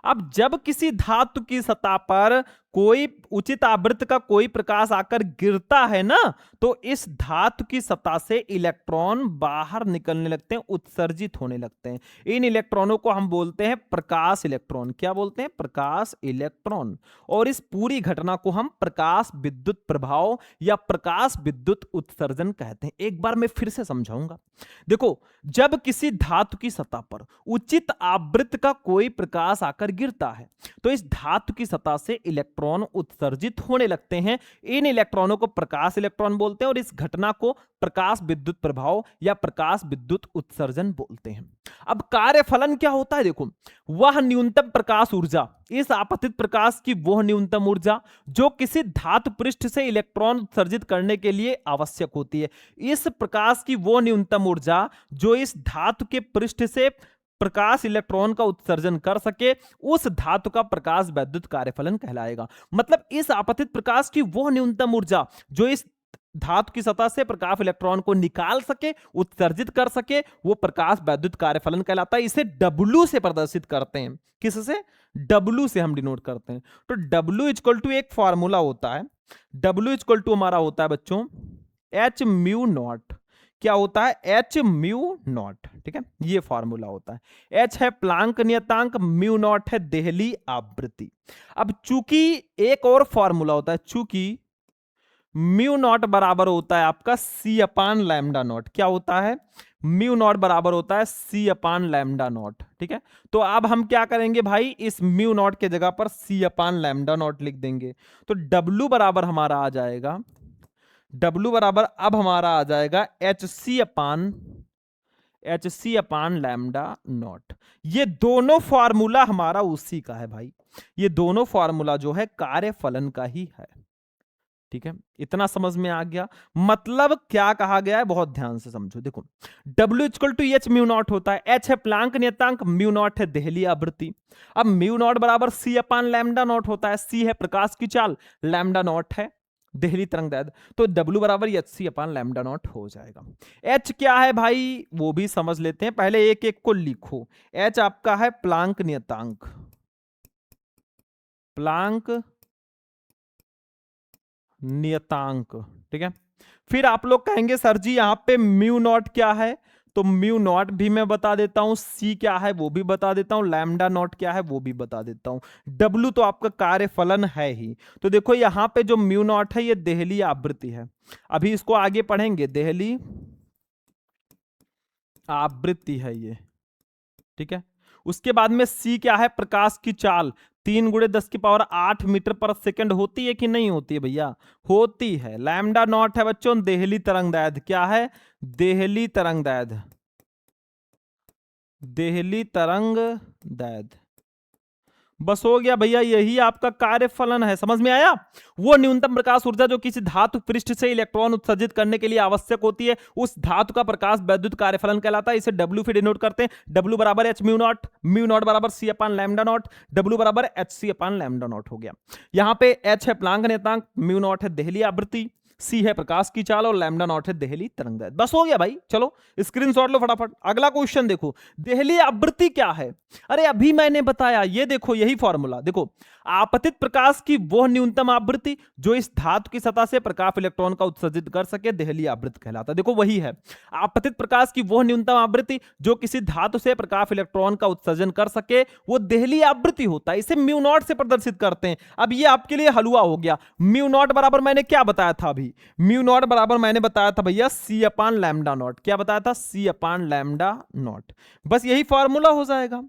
अब जब किसी धातु की सतह पर कोई उचित आवृत्ति का कोई प्रकाश आकर गिरता है ना, तो इस धातु की सतह से इलेक्ट्रॉन बाहर निकलने लगते हैं, उत्सर्जित होने लगते हैं। इन इलेक्ट्रॉनों को हम बोलते हैं प्रकाश इलेक्ट्रॉन। क्या बोलते हैं? प्रकाश इलेक्ट्रॉन। और इस पूरी घटना को हम प्रकाश विद्युत प्रभाव या प्रकाश विद्युत उत्सर्जन कहते हैं। एक बार मैं फिर से समझाऊंगा। देखो जब किसी धातु की सतह पर उचित आवृत्ति का कोई प्रकाश आकर गिरता है तो इस धातु की सतह से इलेक्ट्रॉन उत्सर्जित होने लगते हैं। इन इलेक्ट्रॉनों को प्रकाश इलेक्ट्रॉन बोलते हैं और इस घटना को प्रकाश विद्युत प्रभाव या प्रकाश विद्युत उत्सर्जन बोलते हैं। अब कार्यफलन क्या होता है? देखो वह न्यूनतम प्रकाश ऊर्जा, इस आपतित प्रकाश की वह न्यूनतम ऊर्जा जो किसी धातु पृष्ठ से इलेक्ट्रॉन उत्सर्जित करने के लिए आवश्यक होती है। इस प्रकाश की वो न्यूनतम ऊर्जा जो इस धातु के पृष्ठ से प्रकाश इलेक्ट्रॉन का उत्सर्जन कर सके, उस धातु का प्रकाश वैद्युत कार्यफलन कहलाएगा। मतलब इस आपतित प्रकाश की वो न्यूनतम ऊर्जा जो इस धातु की सतह से प्रकाश इलेक्ट्रॉन को निकाल सके, उत्सर्जित कर सके, वो प्रकाश वैद्युत कार्यफलन कहलाता है। इसे W से प्रदर्शित करते हैं। किससे? W से हम डिनोट करते हैं। तो W इक्वल टू एक फॉर्मूला होता है। W इक्वल टू हमारा होता है बच्चों H म्यू नॉट। क्या होता है? H म्यू नॉट, ठीक है? ये फॉर्मूला होता है। H है प्लांक नियतांक, म्यू नॉट है देहली आवृत्ति। अब चूंकि एक और फॉर्मूला होता है, चूंकि म्यू नॉट बराबर होता है आपका C अपान लैम्डा नॉट। क्या होता है? म्यू नॉट बराबर होता है C अपान लैम्डा नॉट, ठीक है? तो अब हम क्या करेंगे भाई, इस म्यू नॉट के जगह पर C अपान लैम्डा नॉट लिख देंगे। तो W बराबर हमारा आ जाएगा, W बराबर अब हमारा आ जाएगा HC अपान लैम्डा नॉट। ये दोनों फॉर्मूला हमारा उसी का है भाई। ये दोनों फॉर्मूला जो है कार्यफलन का ही है, ठीक है? इतना समझ में आ गया? मतलब क्या कहा गया है, बहुत ध्यान से समझो। देखो W equal to H mu naught होता है। H है प्लांक नियतांक, म्यू नॉट है देहली आवृत्ति। अब म्यू नॉट बराबर C अपान लैम्डा नॉट होता है। C है प्रकाश की चाल, लैम्डा नॉट है देहली तरंगदैर्घ्य। तो W बराबर HC अपान लैम्डा नॉट हो जाएगा। H क्या है भाई वो भी समझ लेते हैं, पहले एक एक को लिखो। H आपका है प्लांक नियतांक, प्लांक नियतांक, ठीक है? फिर आप लोग कहेंगे सर जी यहां पे म्यू नॉट क्या है? तो म्यू नॉट भी मैं बता देता हूं, C क्या है वो भी बता देता हूं, लैम्डा नॉट क्या है वो भी बता देता हूं। W तो आपका कार्यफलन है ही। तो देखो यहां पे जो म्यू नॉट है ये देहली आवृत्ति है। अभी इसको आगे पढ़ेंगे, देहली आवृत्ति है ये, ठीक है? उसके बाद में C क्या है? प्रकाश की चाल 3 × 10⁸ मीटर पर सेकंड होती है कि नहीं होती है भैया? होती है। लैम्डा नॉट है बच्चों देहली तरंगदैर्घ्य। क्या है? देहली तरंगदैर्घ्य। देहली तरंगदैर्घ्य बस हो गया भैया, यही आपका कार्यफलन है। समझ में आया? वो न्यूनतम प्रकाश ऊर्जा जो किसी धातु पृष्ठ से इलेक्ट्रॉन उत्सर्जित करने के लिए आवश्यक होती है, उस धातु का प्रकाश वैद्युत कार्यफलन कहलाता है। इसे W से डिनोट करते हैं। W बराबर H mu not, mu naught बराबर C अपान लैम्डा नॉट, W बराबर HC अपान लैम्डा नॉट हो गया। यहां पे H है प्लांक नियतांक, म्यू नॉट है देहली आवृत्ति, C है प्रकाश की चाल और लैम्डा नॉट है देहली तरंगदैर्घ्य। बस हो गया भाई, चलो स्क्रीनशॉट लो फटाफट। अगला क्वेश्चन देखो, देहली आवृत्ति क्या है? अरे अभी मैंने बताया, ये देखो यही फॉर्मूला देखो, आपतित प्रकाश की वह न्यूनतम आवृत्ति जो इस धातु की सतह से प्रकाश इलेक्ट्रॉन का उत्सर्जित कर सके, देहली आवृत्ति कहलाता है। देखो वही है, आपतित प्रकाश की वह न्यूनतम आवृत्ति जो किसी धातु से प्रकाश इलेक्ट्रॉन का उत्सर्जन कर सके, वो देहली आवृत्ति होता है। इसे म्यू नॉट से प्रदर्शित करते हैं। अब ये आपके लिए हलवा हो गया। म्यू नॉट बराबर मैंने क्या बताया था अभी? म्यू नॉट बराबर मैंने बताया था भैया C अपान लैम्डा नॉट। क्या बताया था? C अपान लैम्डा नॉट। बस यही फॉर्मूला हो जाएगा,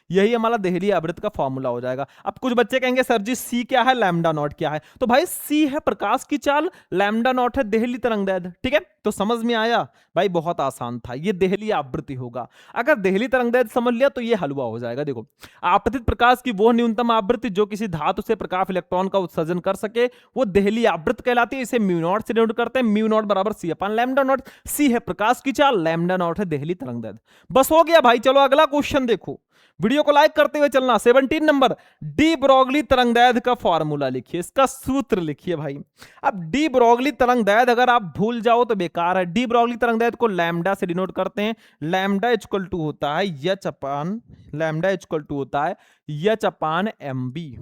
यही हमारा देहली आवृत्ति का फॉर्मूला हो जाएगा। अब कुछ बच्चे कहेंगे सर जी C क्या है, लैम्डा नॉट क्या है? तो भाई C है प्रकाश की चाल, लैम्डा नॉट है देहली तरंगदैर्घ्य। ठीक है, तो समझ में आया भाई, बहुत आसान था, ये देहली आवृत्ति होगा। अगर देहली तरंगदैर्घ्य समझ लिया तो ये हलवा हो जाएगा। देखो, आपतित प्रकाश की वो न्यूनतम आवृत्ति जो किसी धातु से प्रकाश इलेक्ट्रॉन का उत्सर्जन कर सके, वो देहली आवृत्ति कहलाती है। इसे म्यू नॉट से डिनोट करते हैं। म्यू नॉट बराबर C अपान लैम्डा नॉट। C है प्रकाश की चाल, लैम्डा नॉट है देहली तरंगदैर्घ्य। बस हो गया भाई। चलो अगला क्वेश्चन देखो, वीडियो को लाइक करते हुए चलना। 17 नंबर, डी ब्रोगली तरंगदैर्घ्य का फॉर्मूला लिखिए, इसका सूत्र लिखिए भाई। अब डी ब्रोगली तरंगदैर्घ्य अगर आप भूल जाओ तो बेकार है। डी ब्रोगली तरंगदैर्घ्य को लैम्डा से डिनोट करते हैं। लैम्डा इक्वल टू होता है H upon, lambda equal to होता है H अपान MB।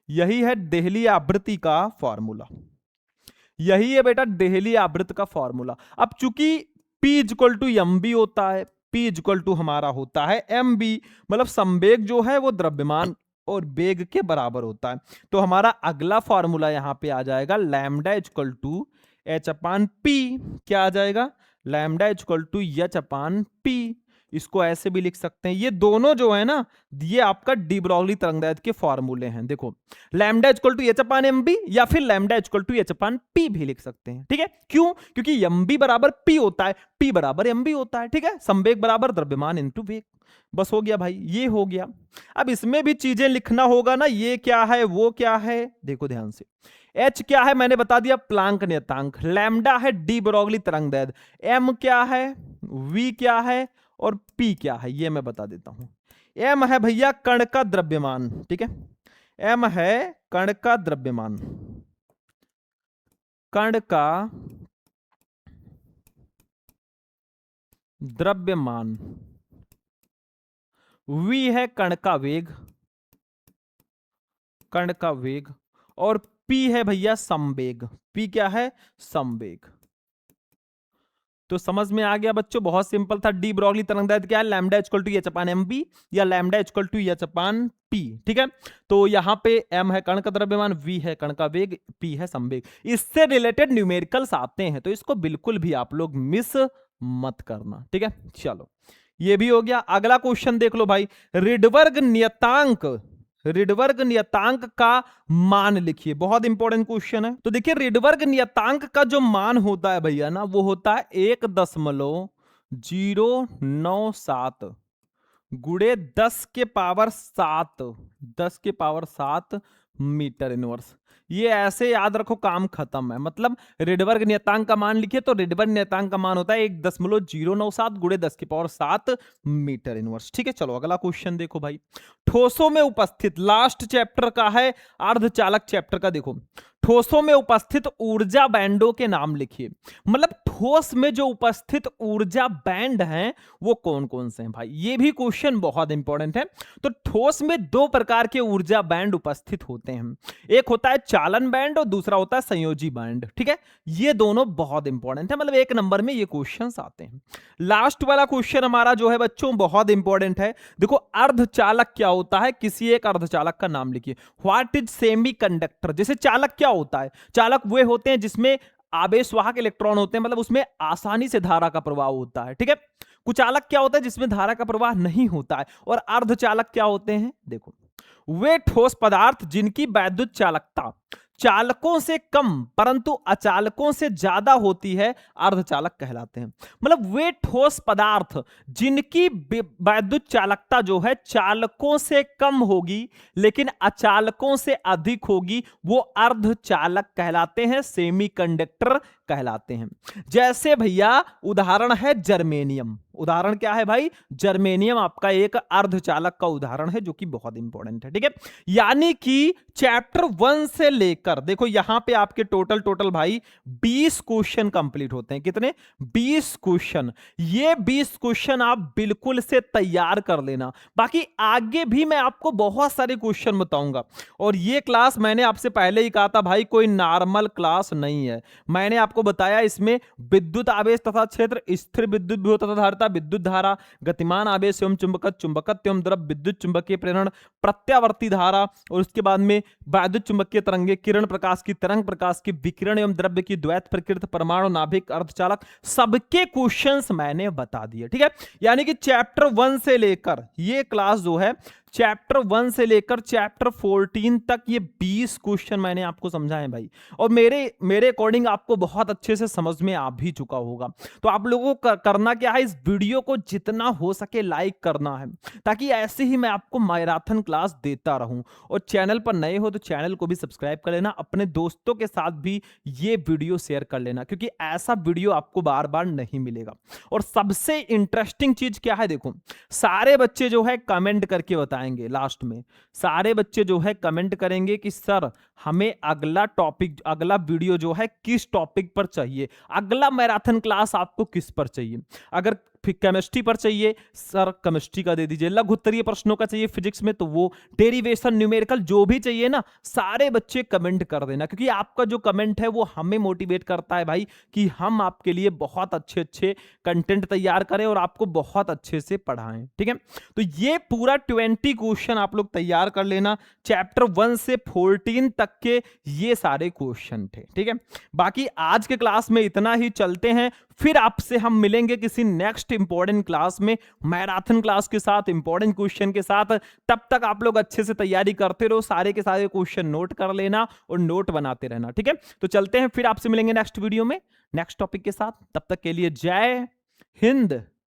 यही है देहली आवृत्ति का फॉर्मूला, यही है बेटा देहली आवृत्ति का फॉर्मूला। अब चूंकि P इक्वल टू MB होता है, P इक्वल टू हमारा होता है MB, मतलब संवेग जो है वो द्रव्यमान और वेग के बराबर होता है। तो हमारा अगला फॉर्मूला यहां पे आ जाएगा lambda equal to H upon P। क्या आ जाएगा? Lambda equal to H upon P। इसको ऐसे भी लिख सकते हैं। ये दोनों जो है ना, ये आपका डी ब्रोगली तरंगदैर्घ्य के फॉर्मूले हैं। देखो, lambda equal to H upon MB या फिर lambda equal to H upon P भी लिख सकते हैं। ठीक है, क्यों? क्योंकि MB बराबर P होता है, P बराबर MB होता है। ठीक है, संवेग बराबर द्रव्यमान इनटू वेग। बस हो गया भाई, ये हो गया। अब इसमें भी चीजें लिखना होगा ना, ये क्या है वो क्या है, देखो ध्यान से। H क्या है मैंने बता दिया, प्लांक नियतांक। लैम्डा है डी ब्रोगली तरंगदैर्घ्य। M क्या है, V क्या है और P क्या है, ये मैं बता देता हूं। M है भैया कण का द्रव्यमान। ठीक है, M है कण का द्रव्यमान, कण का द्रव्यमान। V है कण का वेग, कण का वेग। और P है भैया संवेग। P क्या है? संवेग। तो समझ में आ गया बच्चों, बहुत सिंपल था। डी ब्रोगली तरंगदैर्घ्य क्या है? Lambda equal to H upon MB या lambda equal to H upon P। ठीक है, तो यहां पे M है कण का द्रव्यमान, V है कण का वेग, P है संवेग। इससे रिलेटेड न्यूमेरिकल्स आते हैं, तो इसको बिल्कुल भी आप लोग मिस मत करना। ठीक है, चलो ये भी हो गया। अगला क्वेश्चन देख लो भाई, रिडबर्ग नियतांक, रिडबर्ग नियतांक का मान लिखिए। बहुत इंपॉर्टेंट क्वेश्चन है। तो देखिए, रिडबर्ग नियतांक का जो मान होता है भैया ना, वो होता है 1.097 गुणे 10 के पावर 7, 10 के पावर 7 मीटर इनवर्स। ये ऐसे याद रखो, काम खत्म है। मतलब रिडबर्ग नियतांक का मान लिखिए तो रिडबर्ग नियतांक का मान होता है 1.097 गुणे 10 की पावर 7 मीटर इनवर्स। ठीक है, चलो अगला क्वेश्चन देखो भाई। ठोसों में उपस्थित, लास्ट चैप्टर का है, अर्धचालक चैप्टर का। देखो, ठोसों में उपस्थित ऊर्जा बैंडों के नाम लिखिए। मतलब ठोस में जो उपस्थित ऊर्जा बैंड हैं वो कौन कौन से हैं भाई, ये भी क्वेश्चन बहुत इंपॉर्टेंट है। तो ठोस में दो प्रकार के ऊर्जा बैंड उपस्थित होते हैं, एक होता है चालन बैंड और दूसरा होता है संयोजी बैंड। ठीक है, ये दोनों बहुत इंपॉर्टेंट है, मतलब 1 नंबर में ये क्वेश्चंस आते हैं। लास्ट वाला क्वेश्चन हमारा जो है बच्चों बहुत इंपॉर्टेंट है। देखो, अर्धचालक क्या होता है, किसी एक अर्धचालक का नाम लिखिए। What is semiconductor? जैसे चालक क्या होता है? चालक वे होते हैं जिसमें आवेशवाहक इलेक्ट्रॉन होते हैं, मतलब उसमें आसानी से धारा का प्रवाह होता है। ठीक है, कुचालक क्या होता है? जिसमें धारा का प्रवाह नहीं होता है। और अर्धचालक क्या होते हैं? देखो, वे ठोस पदार्थ जिनकी वैद्युत चालकता चालकों से कम परंतु अचालकों से ज्यादा होती है अर्धचालक कहलाते हैं। मतलब वे ठोस पदार्थ जिनकी वैद्युत चालकता जो है चालकों से कम होगी लेकिन अचालकों से अधिक होगी, वो अर्धचालक कहलाते हैं, सेमीकंडक्टर कहलाते हैं। जैसे भैया उदाहरण है जर्मेनियम। उदाहरण क्या है भाई? जर्मेनियम आपका एक अर्धचालक का उदाहरण है जो कि बहुत इंपॉर्टेंट है। ठीक है, यानी कि चैप्टर 1 से लेकर देखो यहां पे आपके टोटल भाई 20 क्वेश्चन कंप्लीट होते हैं। कितने? 20 क्वेश्चन। ये 20 क्वेश्चन आप बिल्कुल से तैयार कर लेना। बाकी आगे भी मैं आपको बहुत सारे क्वेश्चन बताऊंगा। और ये क्लास मैंने आपसे पहले ही कहा था भाई कोई नॉर्मल क्लास नहीं है। मैंने आपको बताया इसमें विद्युत आवेश तथा क्षेत्र, स्थिर विद्युत विभव तथा धारिता, विद्युत धारा, गतिमान आवेश एवं चुंबकत्व, चुंबकत्व एवं द्रव, विद्युत चुंबकीय प्रेरण, प्रत्यावर्ती धारा, और उसके बाद में वैद्युत चुंबकीय तरंगे, किरण प्रकाश की, तरंग प्रकाश की, विकिरण एवं द्रव्य की, द्वैत प्रकृति, परमाणु, नाभिक, अर्धचालक, सबके क्वेश्चंस मैंने बता दिए। ठीक है, यानी कि चैप्टर 1 से लेकर ये क्लास जो है चैप्टर 1 से लेकर चैप्टर 14 तक ये 20 क्वेश्चन मैंने आपको समझाए भाई। और मेरे अकॉर्डिंग आपको बहुत अच्छे से समझ में आ भी चुका होगा। तो आप लोगों को करना क्या है, इस वीडियो को जितना हो सके लाइक करना है, ताकि ऐसे ही मैं आपको मैराथन क्लास देता रहूं। और चैनल पर नए हो तो चैनल को भी सब्सक्राइब कर लेना, अपने दोस्तों के साथ भी ये वीडियो शेयर कर लेना, क्योंकि ऐसा वीडियो आपको बार बार नहीं मिलेगा। और सबसे इंटरेस्टिंग चीज क्या है, देखो सारे बच्चे जो है कमेंट करके बताएंगे। लास्ट में सारे बच्चे जो है कमेंट करेंगे कि सर हमें अगला टॉपिक, अगला वीडियो जो है किस टॉपिक पर चाहिए, अगला मैराथन क्लास आपको किस पर चाहिए। अगर फिर केमिस्ट्री पर चाहिए सर केमिस्ट्री का दे दीजिए, लघु उत्तरीय प्रश्नों का चाहिए फिजिक्स में तो वो, डेरिवेशन, न्यूमेरिकल जो भी चाहिए ना, सारे बच्चे कमेंट कर देना, क्योंकि आपका जो कमेंट है वो हमें मोटिवेट करता है भाई कि हम आपके लिए बहुत अच्छे अच्छे कंटेंट तैयार करें और आपको बहुत अच्छे से पढ़ाएं। ठीक है, तो ये पूरा 20 क्वेश्चन आप लोग तैयार कर लेना। चैप्टर 1 से 14 तक के ये सारे क्वेश्चन थे। ठीक है, बाकी आज के क्लास में इतना ही, चलते हैं फिर आपसे हम मिलेंगे किसी नेक्स्ट इंपॉर्टेंट क्लास में, मैराथन क्लास के साथ, इंपॉर्टेंट क्वेश्चन के साथ। तब तक आप लोग अच्छे से तैयारी करते रहो, सारे के सारे क्वेश्चन नोट कर लेना और नोट बनाते रहना। ठीक है, तो चलते हैं फिर आपसे मिलेंगे नेक्स्ट वीडियो में नेक्स्ट टॉपिक के साथ। तब तक के लिए जय हिंद।